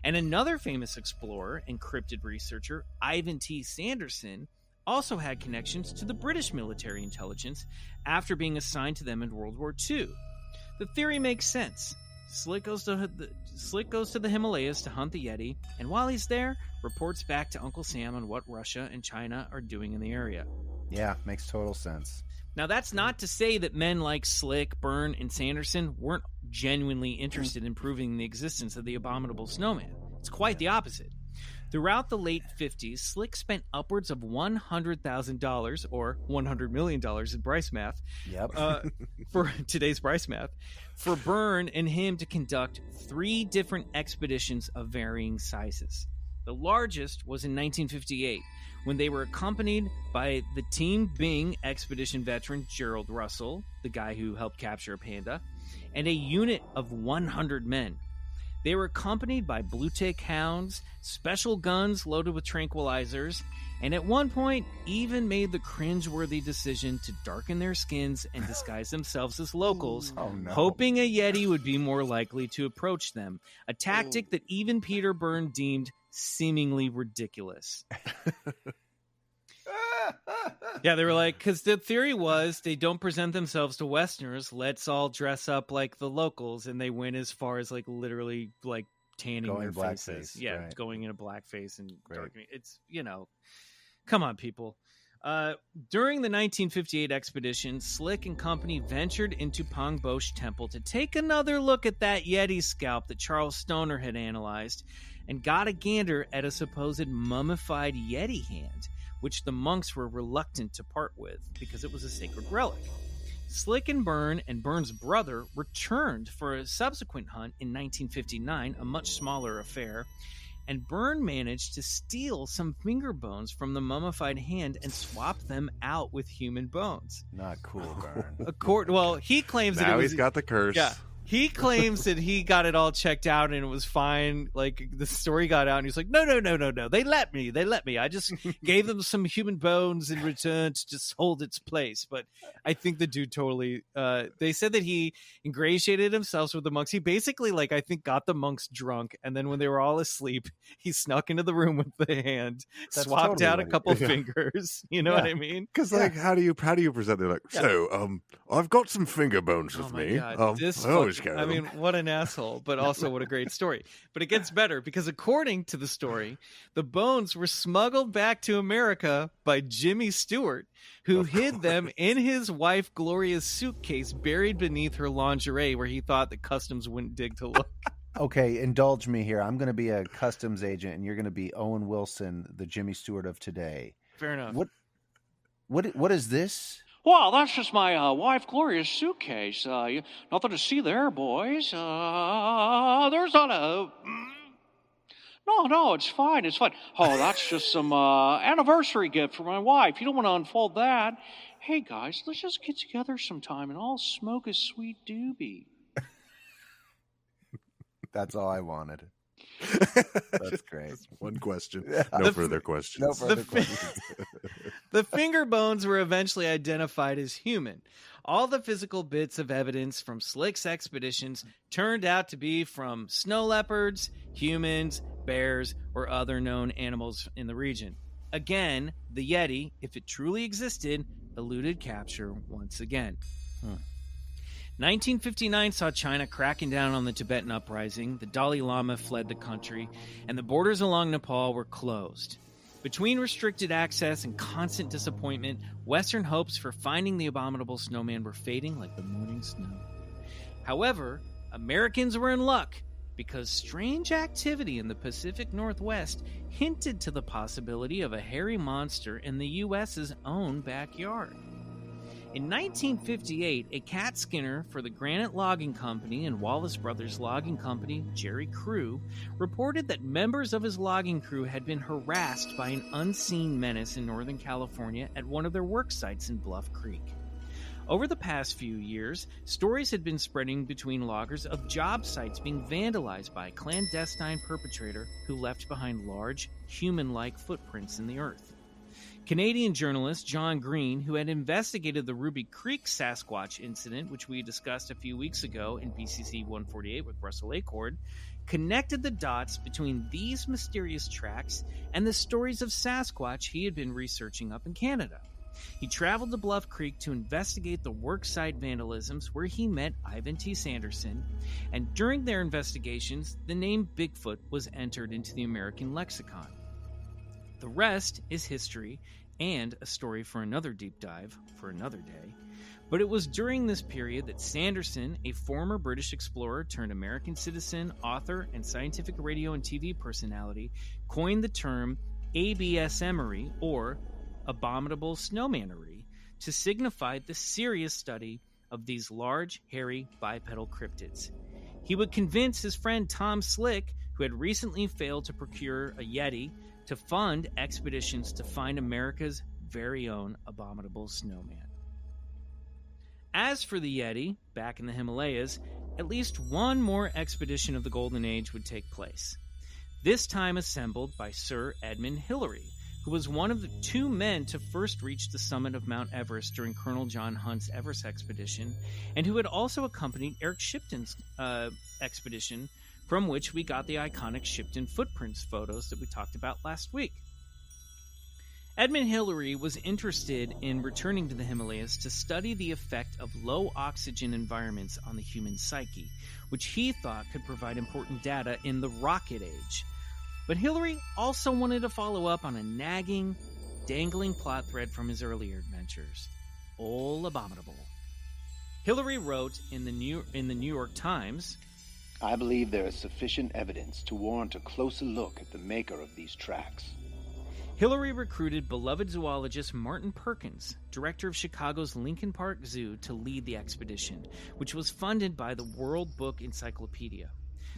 And another famous explorer and cryptid researcher, Ivan T. Sanderson, also had connections to the British military intelligence after being assigned to them in World War II. The theory makes sense. Slick goes to the Himalayas to hunt the Yeti, and while he's there, reports back to Uncle Sam on what Russia and China are doing in the area.
Yeah, makes total sense.
Now, that's not to say that men like Slick, Byrne, and Sanderson weren't genuinely interested in proving the existence of the Abominable Snowman. It's quite the opposite. Throughout the late 50s, Slick spent upwards of $100,000, or $100 million in Bryce math, for today's Bryce math, for Byrne and him to conduct 3 different expeditions of varying sizes. The largest was in 1958, when they were accompanied by the Team Bing expedition veteran Gerald Russell, the guy who helped capture a panda, and a unit of 100 men. They were accompanied by blue-tick hounds, special guns loaded with tranquilizers, and at one point even made the cringeworthy decision to darken their skins and disguise themselves as locals, hoping a Yeti would be more likely to approach them, a tactic that even Peter Byrne deemed seemingly ridiculous. Yeah, they were like, because the theory was they don't present themselves to Westerners. Let's all dress up like the locals, and they went as far as like literally like tanning their faces. Yeah, going in a blackface and darkening. It's, come on, people. During the 1958 expedition, Slick and company ventured into Pangboche Temple to take another look at that Yeti scalp that Charles Stoner had analyzed, and got a gander at a supposed mummified Yeti hand, which the monks were reluctant to part with because it was a sacred relic. Slick and Byrne and Byrne's brother returned for a subsequent hunt in 1959, a much smaller affair, and Byrne managed to steal some finger bones from the mummified hand and swap them out with human bones.
Not cool, Byrne.
Well, he claims that
now he's got the curse.
Yeah. He claims that he got it all checked out and it was fine. Like, the story got out and he's like, no. They let me. I just gave them some human bones in return to just hold its place. But I think the dude totally, they said that he ingratiated himself with the monks. He basically, like, I think got the monks drunk. And then when they were all asleep, he snuck into the room with the hand, swapped out a couple fingers. You know what I mean?
Because like, how do you present? They're like, so, I've got some finger bones with me.
I mean, what an asshole, but also what a great story. But it gets better because according to the story, the bones were smuggled back to America by Jimmy Stewart, who hid them in his wife Gloria's suitcase buried beneath her lingerie where he thought the customs wouldn't dig to look.
Okay, indulge me here. I'm going to be a customs agent and you're going to be Owen Wilson, the Jimmy Stewart of today.
Fair enough.
What is this?
Well, that's just my wife Gloria's suitcase. Nothing to see there, boys. There's not a... No, it's fine. Oh, that's just some anniversary gift for my wife. You don't want to unfold that. Hey, guys, let's just get together sometime and I'll smoke a sweet doobie.
That's all I wanted. That's great.
That's one question. No further questions.
The finger bones were eventually identified as human. All the physical bits of evidence from Slick's expeditions turned out to be from snow leopards, humans, bears, or other known animals in the region. Again, the Yeti, if it truly existed, eluded capture once again. 1959 saw China cracking down on the Tibetan uprising, the Dalai Lama fled the country, and the borders along Nepal were closed. Between restricted access and constant disappointment, Western hopes for finding the Abominable Snowman were fading like the morning snow. However, Americans were in luck because strange activity in the Pacific Northwest hinted to the possibility of a hairy monster in the U.S.'s own backyard. In 1958, a cat skinner for the Granite Logging Company and Wallace Brothers Logging Company, Jerry Crew, reported that members of his logging crew had been harassed by an unseen menace in Northern California at one of their work sites in Bluff Creek. Over the past few years, stories had been spreading between loggers of job sites being vandalized by a clandestine perpetrator who left behind large, human-like footprints in the earth. Canadian journalist John Green, who had investigated the Ruby Creek Sasquatch incident, which we discussed a few weeks ago in BCC 148 with Russell Acord, connected the dots between these mysterious tracks and the stories of Sasquatch he had been researching up in Canada. He traveled to Bluff Creek to investigate the worksite vandalisms where he met Ivan T. Sanderson, and during their investigations, the name Bigfoot was entered into the American lexicon. The rest is history and a story for another deep dive for another day. But it was during this period that Sanderson, a former British explorer turned American citizen, author, and scientific radio and TV personality, coined the term ABSMery, or Abominable Snowmanery, to signify the serious study of these large, hairy, bipedal cryptids. He would convince his friend Tom Slick, who had recently failed to procure a Yeti, to fund expeditions to find America's very own Abominable Snowman. As for the Yeti, back in the Himalayas, at least one more expedition of the Golden Age would take place. This time assembled by Sir Edmund Hillary, who was one of the two men to first reach the summit of Mount Everest during Colonel John Hunt's Everest expedition, and who had also accompanied Eric Shipton's expedition, from which we got the iconic Shipton footprints photos that we talked about last week. Edmund Hillary was interested in returning to the Himalayas to study the effect of low oxygen environments on the human psyche, which he thought could provide important data in the rocket age. But Hillary also wanted to follow up on a nagging, dangling plot thread from his earlier adventures. Ol' Abominable. Hillary wrote in the New York Times,
I believe there is sufficient evidence to warrant a closer look at the maker of these tracks.
Hillary recruited beloved zoologist Martin Perkins, director of Chicago's Lincoln Park Zoo, to lead the expedition, which was funded by the World Book Encyclopedia.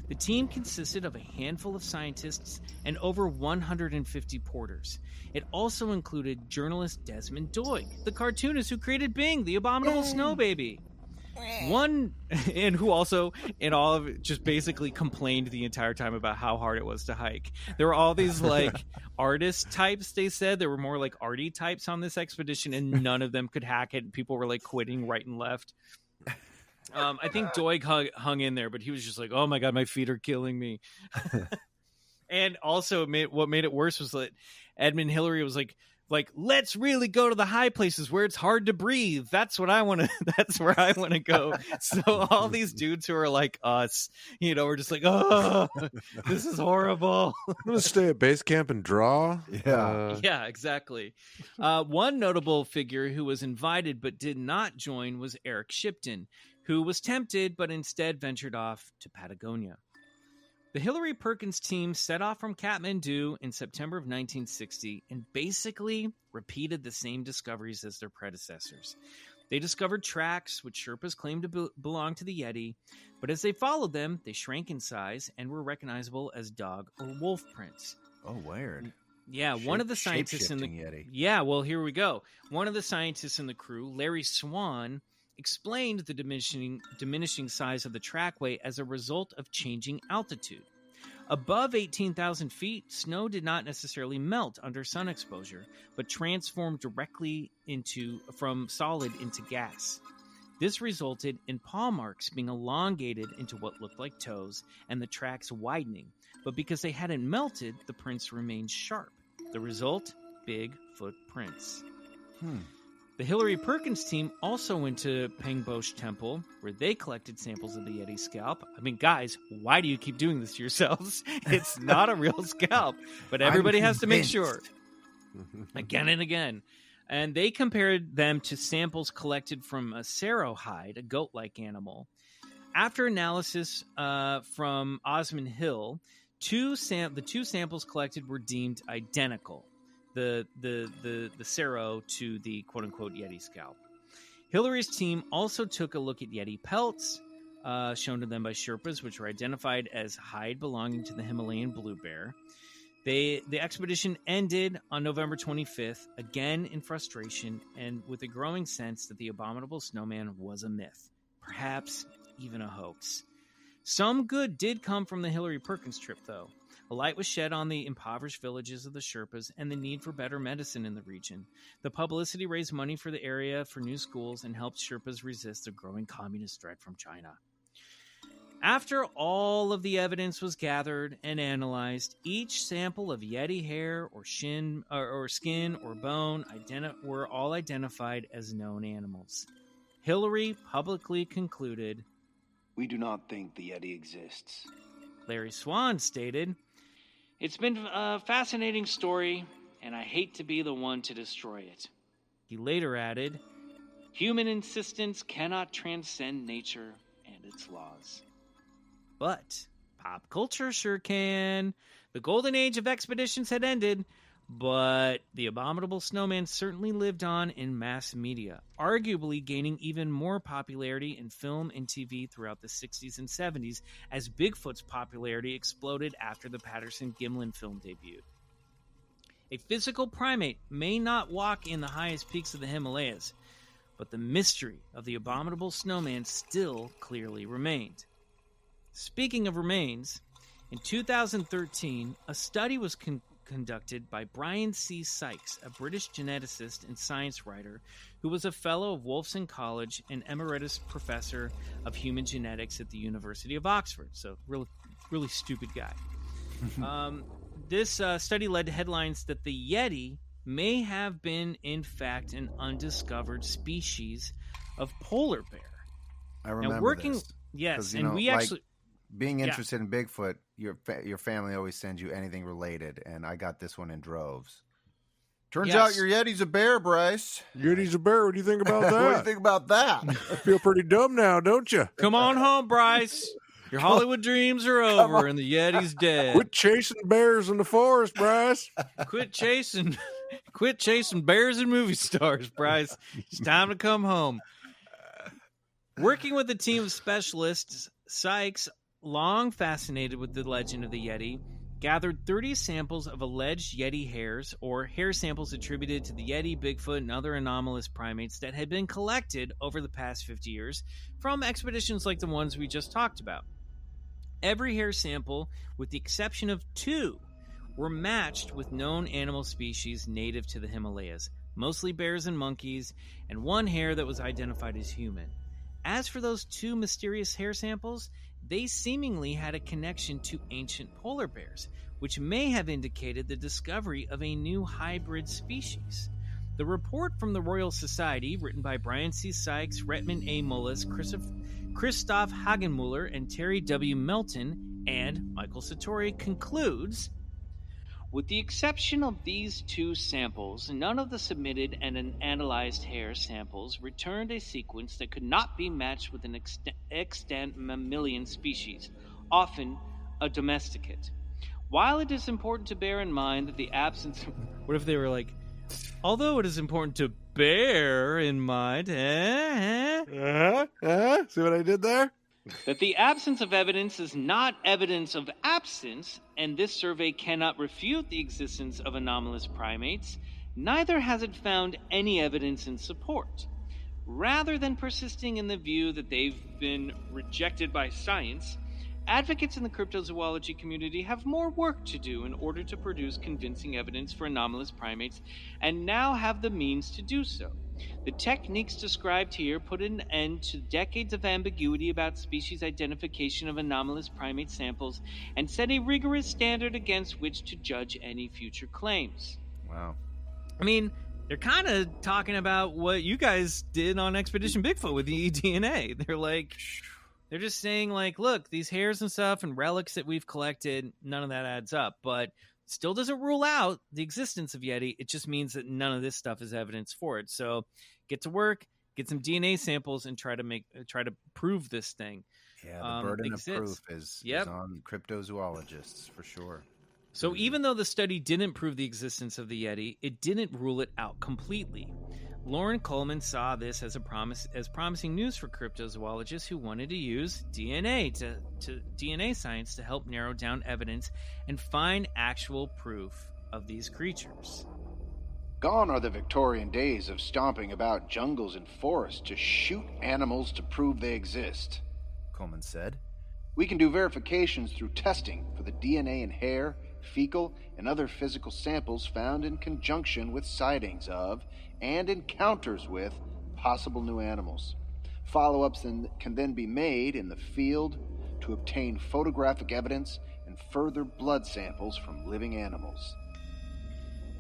The team consisted of a handful of scientists and over 150 porters. It also included journalist Desmond Doig, the cartoonist who created Bing, the Abominable Snow Baby. And who also, in all of it, just basically complained the entire time about how hard it was to hike. There were all these, like, artist types, they said. There were more, like, arty types on this expedition, and none of them could hack it. People were, like, quitting right and left. I think Doig hung in there, but he was just like, oh, my God, my feet are killing me. And also, what made it worse was that Edmund Hillary was like, let's really go to the high places where it's hard to breathe. That's where I want to go. So all these dudes who are like us, we're just like, oh, this is horrible.
I'm going to stay at base camp and draw.
Yeah, exactly. One notable figure who was invited but did not join was Eric Shipton, who was tempted but instead ventured off to Patagonia. The Hillary Perkins team set off from Kathmandu in September of 1960 and basically repeated the same discoveries as their predecessors. They discovered tracks which Sherpas claimed to belong to the Yeti, but as they followed them, they shrank in size and were recognizable as dog or wolf prints.
Oh, weird.
Yeah, one of the scientists in the
Yeti.
Yeah, well, here we go. One of the scientists in the crew, Larry Swan, explained the diminishing size of the trackway as a result of changing altitude. Above 18,000 feet, snow did not necessarily melt under sun exposure, but transformed directly from solid into gas. This resulted in paw marks being elongated into what looked like toes and the tracks widening, but because they hadn't melted, the prints remained sharp. The result? Big footprints. The Hillary Perkins team also went to Pangboche Temple, where they collected samples of the Yeti scalp. I mean, guys, why do you keep doing this to yourselves? It's not a real scalp, but everybody has to make sure. Again and again. And they compared them to samples collected from a serow hide, a goat-like animal. After analysis from Osmond Hill, the two samples collected were deemed identical. The Sero to the quote-unquote Yeti scalp. Hillary's team also took a look at Yeti pelts, shown to them by Sherpas, which were identified as hide belonging to the Himalayan blue bear. The expedition ended on November 25th, again in frustration and with a growing sense that the Abominable Snowman was a myth, perhaps even a hoax. Some good did come from the Hillary Perkins trip, though. A light was shed on the impoverished villages of the Sherpas and the need for better medicine in the region. The publicity raised money for the area for new schools and helped Sherpas resist the growing communist threat from China. After all of the evidence was gathered and analyzed, each sample of Yeti hair or skin or bone were all identified as known animals. Hillary publicly concluded,
"We do not think the Yeti exists."
Larry Swan stated,
"It's been a fascinating story, and I hate to be the one to destroy it."
He later added,
"Human insistence cannot transcend nature and its laws."
But pop culture sure can. The golden age of expeditions had ended, but the Abominable Snowman certainly lived on in mass media, arguably gaining even more popularity in film and TV throughout the 60s and 70s as Bigfoot's popularity exploded after the Patterson-Gimlin film debuted. A physical primate may not walk in the highest peaks of the Himalayas, but the mystery of the Abominable Snowman still clearly remained. Speaking of remains, in 2013, a study was conducted by Brian C. Sykes, a British geneticist and science writer who was a fellow of Wolfson College and emeritus professor of human genetics at the University of Oxford. So, really stupid guy. This study led to headlines that the Yeti may have been, in fact, an undiscovered species of polar bear.
I remember this.
Yes,
and
we actually...
Being interested in Bigfoot, your family always sends you anything related, and I got this one in droves. Turns out your Yeti's a bear, Bryce.
Yeti's a bear. What do you think about that?
What do you think about that?
I feel pretty dumb now, don't you?
Come on home, Bryce. Your Hollywood dreams are over, and the Yeti's dead.
Quit chasing bears in the forest, Bryce.
Quit chasing bears and movie stars, Bryce. It's time to come home. Working with a team of specialists, Sykes, long fascinated with the legend of the Yeti, gathered 30 samples of alleged Yeti hairs, or hair samples attributed to the Yeti, Bigfoot, and other anomalous primates that had been collected over the past 50 years from expeditions like the ones we just talked about. Every hair sample, with the exception of 2, were matched with known animal species native to the Himalayas, mostly bears and monkeys, and 1 hair that was identified as human. As for those 2 mysterious hair samples, they seemingly had a connection to ancient polar bears, which may have indicated the discovery of a new hybrid species. The report from the Royal Society, written by Brian C. Sykes, Retman A. Mullis, Christoph Hagenmuller, and Terry W. Melton, and Michael Satori, concludes,
"With the exception of these 2 samples, none of the submitted and analyzed hair samples returned a sequence that could not be matched with an extant mammalian species, often a domesticate. While it is important to bear in mind that the absence..."
What if they were like, although it is important to bear in mind...
See what I did there?
"That the absence of evidence is not evidence of absence, and this survey cannot refute the existence of anomalous primates, neither has it found any evidence in support. Rather than persisting in the view that they've been rejected by science, advocates in the cryptozoology community have more work to do in order to produce convincing evidence for anomalous primates, and now have the means to do so. The techniques described here put an end to decades of ambiguity about species identification of anomalous primate samples and set a rigorous standard against which to judge any future claims."
Wow.
I mean, they're kind of talking about what you guys did on Expedition Bigfoot with the eDNA. They're just saying, like, look, these hairs and stuff and relics that we've collected, none of that adds up, but still doesn't rule out the existence of Yeti. It just means that none of this stuff is evidence for it. So get to work, get some DNA samples, and try to prove this thing.
Yeah, the burden of proof
exists.
is on cryptozoologists for sure.
So even though the study didn't prove the existence of the Yeti, it didn't rule it out completely. Loren Coleman saw this as promising news for cryptozoologists who wanted to use DNA to DNA science to help narrow down evidence and find actual proof of these creatures.
Gone are the Victorian days of stomping about jungles and forests to shoot animals to prove they exist,
Coleman said.
We can do verifications through testing for the DNA in hair, fecal, and other physical samples found in conjunction with sightings of and encounters with possible new animals. Follow-ups can then be made in the field to obtain photographic evidence and further blood samples from living animals.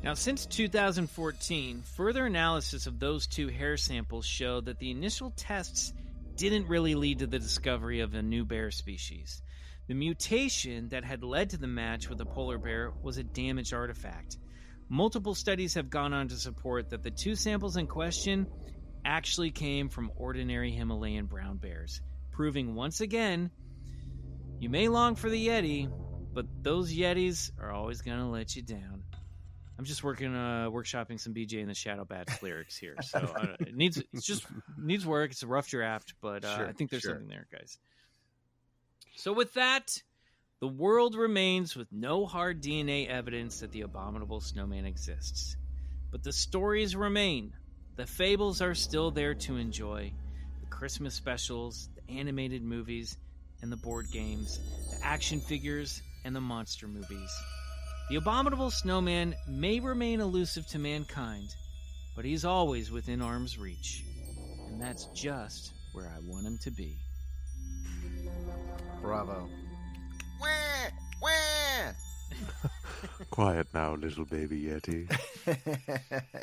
Now, since 2014, further analysis of those 2 hair samples showed that the initial tests didn't really lead to the discovery of a new bear species. The mutation that had led to the match with the polar bear was a damaged artifact. Multiple studies have gone on to support that the 2 samples in question actually came from ordinary Himalayan brown bears, proving once again, you may long for the Yeti, but those Yetis are always going to let you down. I'm just workshopping some BJ and the Shadow Bats lyrics here, so it needs work. It's a rough draft, but I think there's something there, guys. So with that, the world remains with no hard DNA evidence that the Abominable Snowman exists. But the stories remain. The fables are still there to enjoy. The Christmas specials, the animated movies, and the board games, the action figures, and the monster movies. The Abominable Snowman may remain elusive to mankind, but he's always within arm's reach. And that's just where I want him to be.
Bravo. Wah, wah.
Quiet now, little baby Yeti.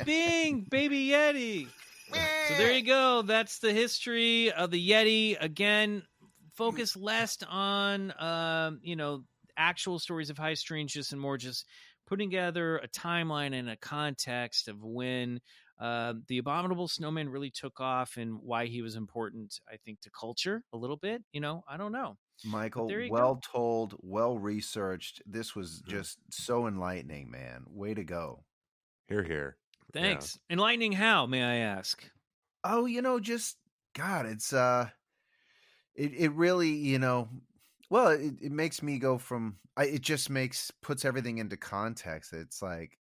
Bing, baby Yeti. So there you go. That's the history of the Yeti. Again, focus less on, actual stories of high strangeness and more just putting together a timeline and a context of when the Abominable Snowman really took off and why he was important, I think, to culture a little bit. I don't know.
Michael, well told, well researched. This was just so enlightening, man. Way to go.
Hear, hear.
Thanks. Yeah. Enlightening how, may I ask?
Oh, just, God, it's, it really, well, it makes me go from, it just puts everything into context. It's like,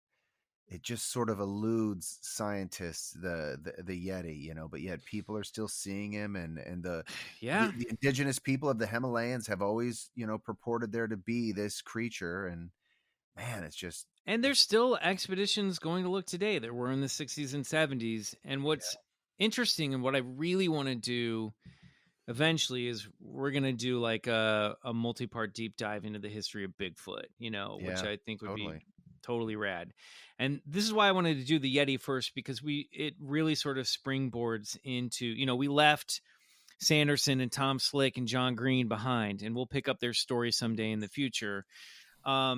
it just sort of eludes scientists, the Yeti, but yet people are still seeing him, and the indigenous people of the Himalayas have always, purported there to be this creature, and man, it's just.
And there's still expeditions going to look today. There were in the 60s and 70s, and what's interesting and what I really want to do eventually is we're going to do like a multi-part deep dive into the history of Bigfoot, which I think would be totally rad. And this is why I wanted to do the Yeti first, because it really sort of springboards into, we left Sanderson and Tom Slick and John Green behind, and we'll pick up their story someday in the future. But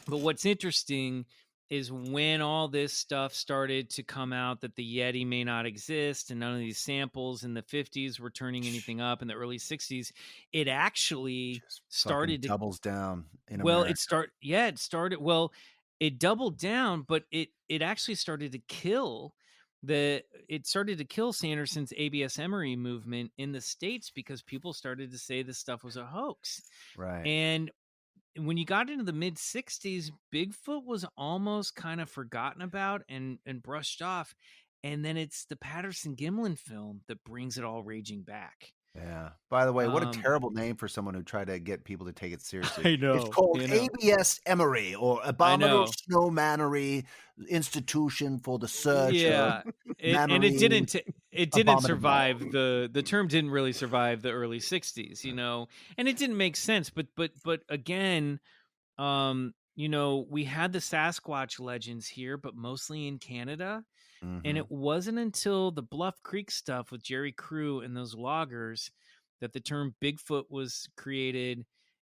what's interesting is when all this stuff started to come out that the Yeti may not exist and none of these samples in the 50s were turning anything up in the early 60s, it actually started to
doubles down in
America. It doubled down, but it actually started to kill Sanderson's ABS Emory movement in the States, because people started to say this stuff was a hoax.
Right.
And when you got into the mid 60s, Bigfoot was almost kind of forgotten about and brushed off. And then it's the Patterson Gimlin film that brings it all raging back.
Yeah. By the way, what a terrible name for someone who tried to get people to take it seriously.
I know.
It's called ABS Emory, or Abominable Snowmanery Institution for the Search.
Yeah, and it didn't survive the term didn't really survive the early 60s, and it didn't make sense. But again, we had the Sasquatch legends here, but mostly in Canada. Mm-hmm. And it wasn't until the Bluff Creek stuff with Jerry Crew and those loggers that the term Bigfoot was created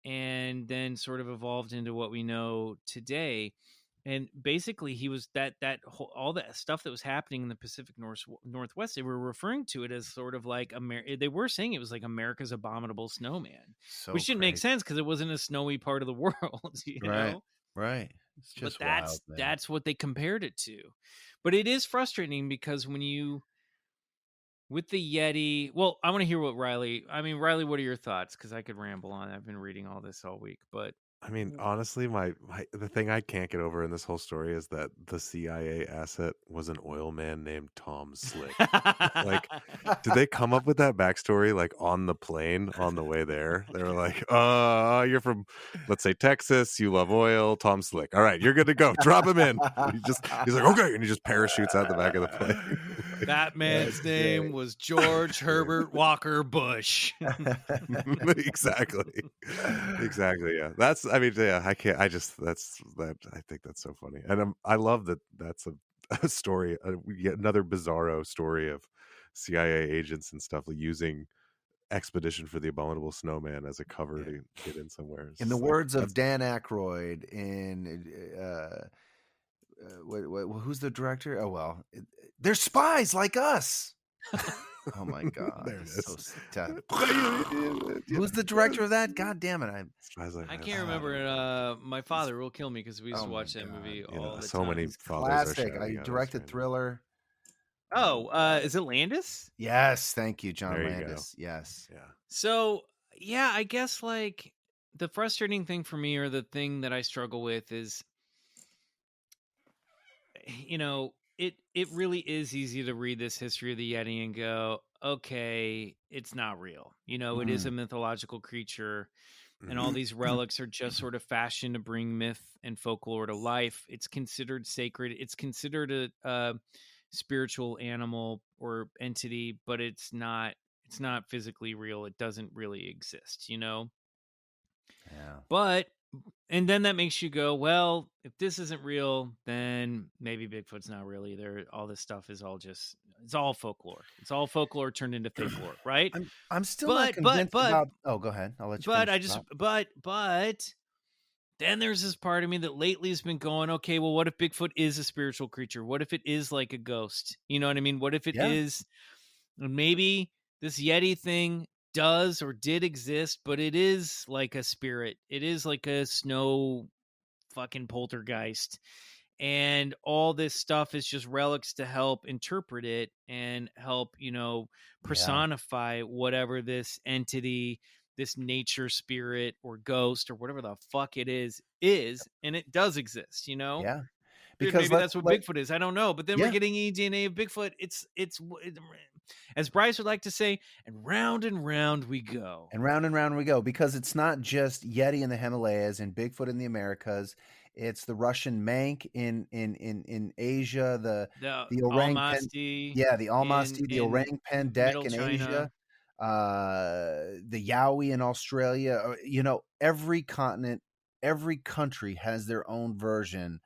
and then sort of evolved into what we know today. And basically, he was that whole, all that stuff that was happening in the Pacific Northwest. They were referring to it as sort of like they were saying it was like America's Abominable Snowman,
So
which didn't make
crazy.
sense because it wasn't a snowy part of the world, you know.
Right. It's just
But
wild, man.
that's what they compared it to. But it is frustrating because with the Yeti, well, I want to hear what Riley, what are your thoughts? Because I could ramble on. I've been reading all this all week, but
I mean, honestly, the thing I can't get over in this whole story is that the CIA asset was an oil man named Tom Slick. Like, did they come up with that backstory like on the plane on the way there? They were like, you're from, let's say, Texas, you love oil, Tom Slick. All right, you're good to go. Drop him in. He's like, okay, and he just parachutes out the back of the plane.
That man's name was George Herbert Walker Bush.
Exactly, yeah. I think that's so funny, and I love that that's a story, yet another bizarro story of CIA agents and stuff like using Expedition for the Abominable Snowman as a cover to get in somewhere.
In the words of Dan Aykroyd in who's the director? Oh well, they're spies like us. Oh my god!
There it is.
So who's the director of that? God damn it!
I can't remember. My father will kill me because we used to watch that movie all the
so
time.
many
classic. I directed Thriller.
Oh, is it Landis?
Yes, thank you, John
There you
Landis.
go.
Yes.
Yeah.
So yeah, I guess like the frustrating thing for me, or the thing that I struggle with, is, you know, it really is easy to read this history of the Yeti and go, okay, it's not real. You know, it is a mythological creature, and all these relics are just sort of fashioned to bring myth and folklore to life. It's considered sacred. It's considered a spiritual animal or entity, but it's not physically real. It doesn't really exist, you know?
Yeah.
And then that makes you go, well, if this isn't real, then maybe Bigfoot's not real either. All this stuff is it's all folklore. It's all folklore turned into fake lore, right?
I'm still not convinced about. Oh, go ahead. I'll let you.
But then there's this part of me that lately has been going, okay, well, what if Bigfoot is a spiritual creature? What if it is like a ghost? You know what I mean? What if it is, maybe this Yeti thing does or did exist, but it is like a spirit. It is like a snow fucking poltergeist. And all this stuff is just relics to help interpret it and help, you know, personify whatever this entity, this nature spirit or ghost or whatever the fuck it is, and it does exist, you know?
Yeah.
Because maybe that's what Bigfoot is. I don't know. But then we're getting eDNA of Bigfoot. It's as Bryce would like to say, and round we go.
And round we go, because it's not just Yeti in the Himalayas and Bigfoot in the Americas. It's the Russian Mank in Asia, the orangutan, the Almasty, the orangutan deck in Asia, the Yowie in Australia. You know, every continent, every country has their own version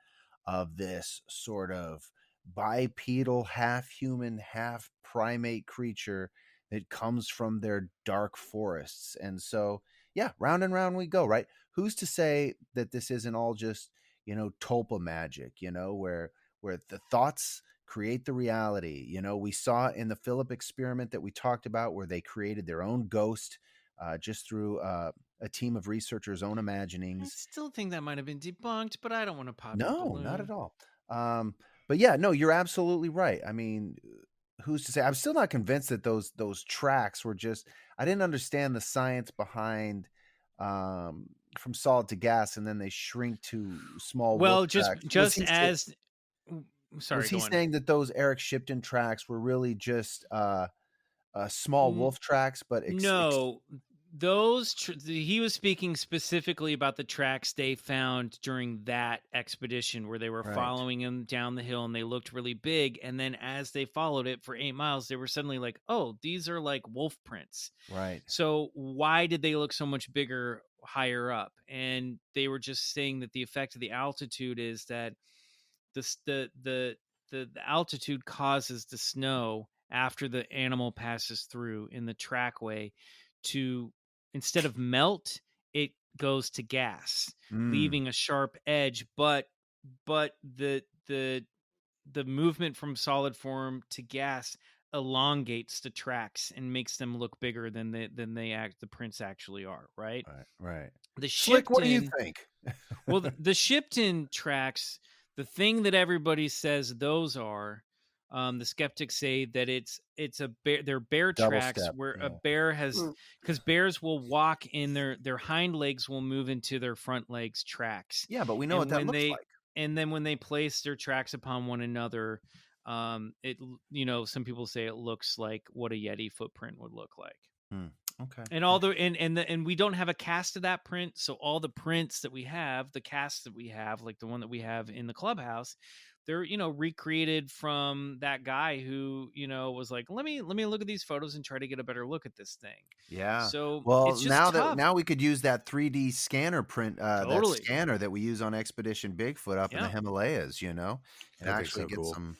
of this sort of bipedal, half human, half primate creature that comes from their dark forests. And so, yeah, round and round we go, right? Who's to say that this isn't all just, you know, tulpa magic, you know, where the thoughts create the reality. You know, we saw in the Philip experiment that we talked about where they created their own ghost just through a team of researchers' own imaginings.
I still think that might have been debunked, but I don't want to pop the balloon.
Not at all. But yeah, no, you're absolutely right. I mean, who's to say? I'm still not convinced that those tracks were just. I didn't understand the science behind from solid to gas, and then they shrink to small.
Well, just as. Sorry,
was he saying that those Eric Shipton tracks were really just small wolf tracks? But
no. Those he was speaking specifically about the tracks they found during that expedition where they were following him down the hill and they looked really big. And then as they followed it for 8 miles, they were suddenly like, oh, these are like wolf prints.
Right.
So why did they look so much bigger higher up? And they were just saying that the effect of the altitude is that the altitude causes the snow after the animal passes through in the trackway to, instead of melt, it goes to gas, leaving a sharp edge. But but the movement from solid form to gas elongates the tracks and makes them look bigger than the prints actually are, right?
Right.
The
Slick,
shipped
what do you
in
think?
well, the shipped in tracks, the thing that everybody says those are, the skeptics say that it's a bear. They're bear
Double
tracks
step,
where a
yeah.
bear has, because bears will walk in their hind legs will move into their front legs tracks.
Yeah, but we know
And
what that
when
looks
they
like.
and then when they place their tracks upon one another, it some people say it looks like what a Yeti footprint would look like.
Okay.
And all the and we don't have a cast of that print, so all the prints that we have, the casts that we have, like the one that we have in the clubhouse, they're recreated from that guy who was like, let me look at these photos and try to get a better look at this thing.
Yeah.
So
Well,
it's just tough.
now we could use that 3D scanner print,
Totally.
that scanner that we use on Expedition Bigfoot up in the Himalayas, and actually get
cool.
some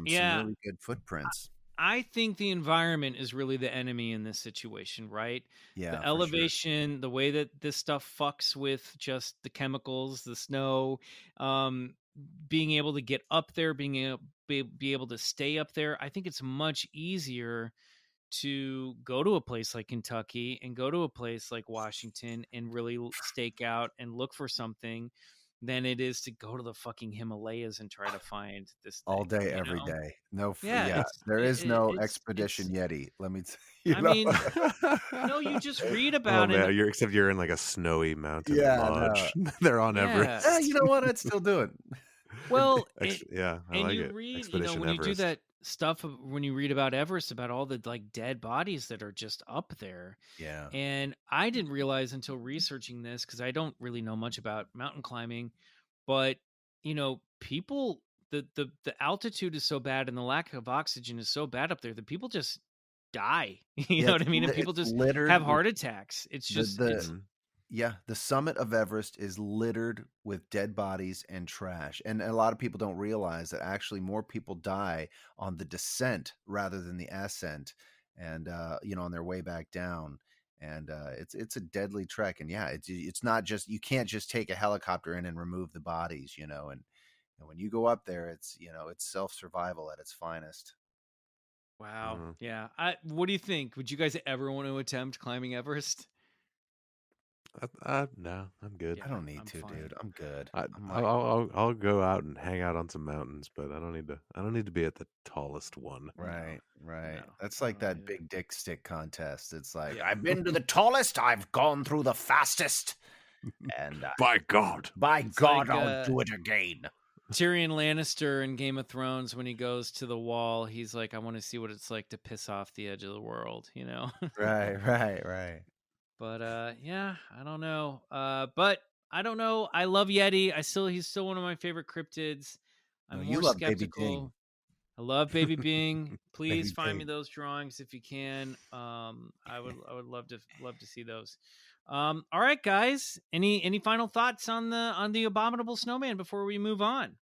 Yeah.
really good footprints.
I think the environment is really the enemy in this situation, right?
Yeah,
The elevation, the way that this stuff fucks with just the chemicals, the snow, being able to get up there, be able to stay up there. I think it's much easier to go to a place like Kentucky and go to a place like Washington and really stake out and look for something than it is to go to the fucking Himalayas and try to find this thing,
all day, every day. No,
yeah,
there is no Expedition Yeti. Let me tell you.
I mean, no, you just read about it.
Except you're in like a snowy mountain lodge.
No.
They're on Everest.
You know what? I'd still do it.
Well,
I like
you
it.
read,
Expedition
when
Everest.
you do that stuff, when you read about Everest, about all the like dead bodies that are just up there.
Yeah.
And I didn't realize until researching this, because I don't really know much about mountain climbing, but people, the altitude is so bad and the lack of oxygen is so bad up there that people just die. You know what I mean? And people just have heart attacks. It's just
the summit of Everest is littered with dead bodies and trash. And a lot of people don't realize that actually more people die on the descent rather than the ascent, and on their way back down. And it's a deadly trek. And it's not just, you can't just take a helicopter in and remove the bodies, and when you go up there, it's it's self-survival at its finest.
Wow. Yeah. What do you think? Would you guys ever want to attempt climbing Everest?
No, I'm good.
I don't need to, dude. I'm good.
I'll go out and hang out on some mountains, but I don't need to be at the tallest one.
Right.
No,
That's like that big dick stick contest. It's like, I've been to the tallest, I've gone through the fastest, and
by God,
I'll do it again.
Tyrion Lannister in Game of Thrones, when he goes to the wall, he's like, I want to see what it's like to piss off the edge of the world,
Right.
But I don't know. But I don't know. I love Yeti. He's still one of my favorite cryptids. I'm more
love
skeptical.
Baby Bing.
I love Baby Bing. Please
Baby
find
Bing.
me those drawings if you can. I would love to see those. All right, guys. Any final thoughts on the Abominable Snowman before we move on?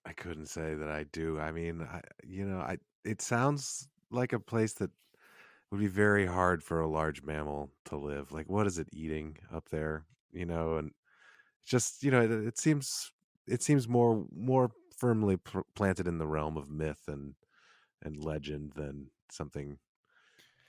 I couldn't say that I do. I mean, it sounds like a place that would be very hard for a large mammal to live. Like, what is it eating up there? And just it seems more firmly planted in the realm of myth and legend than something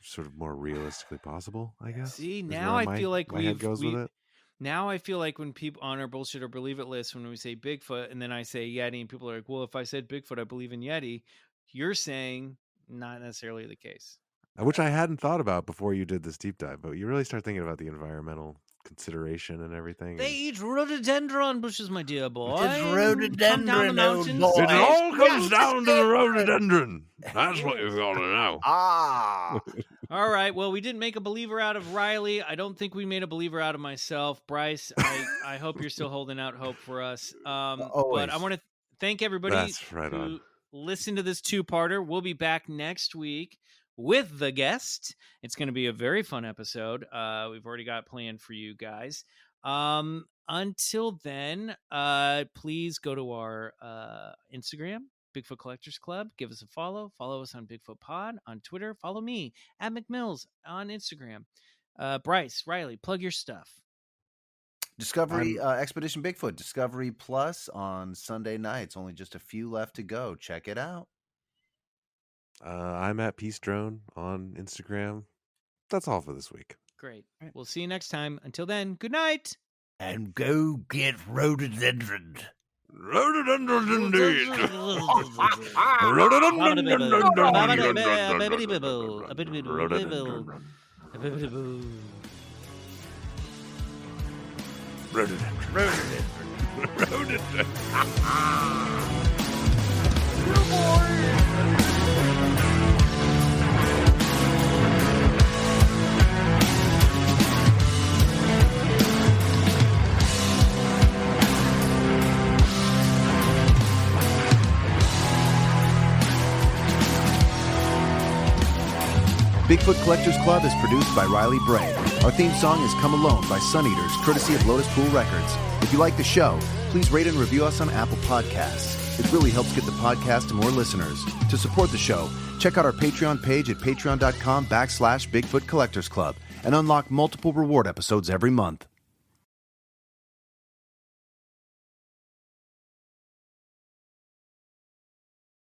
sort of more realistically possible, I guess.
See, now I feel like
my head goes with it.
Now I feel like when people on our bullshit or believe it list, when we say Bigfoot and then I say Yeti, and people are like, well, if I said Bigfoot, I believe in Yeti. You're saying not necessarily the case.
Which I hadn't thought about before you did this deep dive, but you really start thinking about the environmental consideration and everything.
They eat rhododendron bushes, my dear boy.
It's rhododendron, old boy.
It all comes down to the rhododendron. That's what you've got to know.
All right. Well, we didn't make a believer out of Riley. I don't think we made a believer out of myself. Bryce, I hope you're still holding out hope for us. But I want to thank everybody who listened to this two-parter. We'll be back next week with the guest. It's going to be a very fun episode. We've already got planned for you guys. Until then, please go to our Instagram, Bigfoot Collectors Club. Give us a follow. Follow us on Bigfoot Pod on Twitter. Follow me at McMills on Instagram. Bryce, Riley, plug your stuff.
Discovery Expedition Bigfoot, Discovery Plus on Sunday nights. Only just a few left to go. Check it out.
I'm at Peace Drone on Instagram. That's all for this week.
Great. We'll see you next time. Until then, good night.
And go get rhododendron.
Rhododendron indeed.
Bigfoot Collectors Club is produced by Riley Bray. Our theme song is Come Alone by Suneaters, courtesy of Lotuspool Records. If you like the show, please rate and review us on Apple Podcasts. It really helps get the podcast to more listeners. To support the show, check out our Patreon page at patreon.com/Bigfoot Collectors Club and unlock multiple reward episodes every month.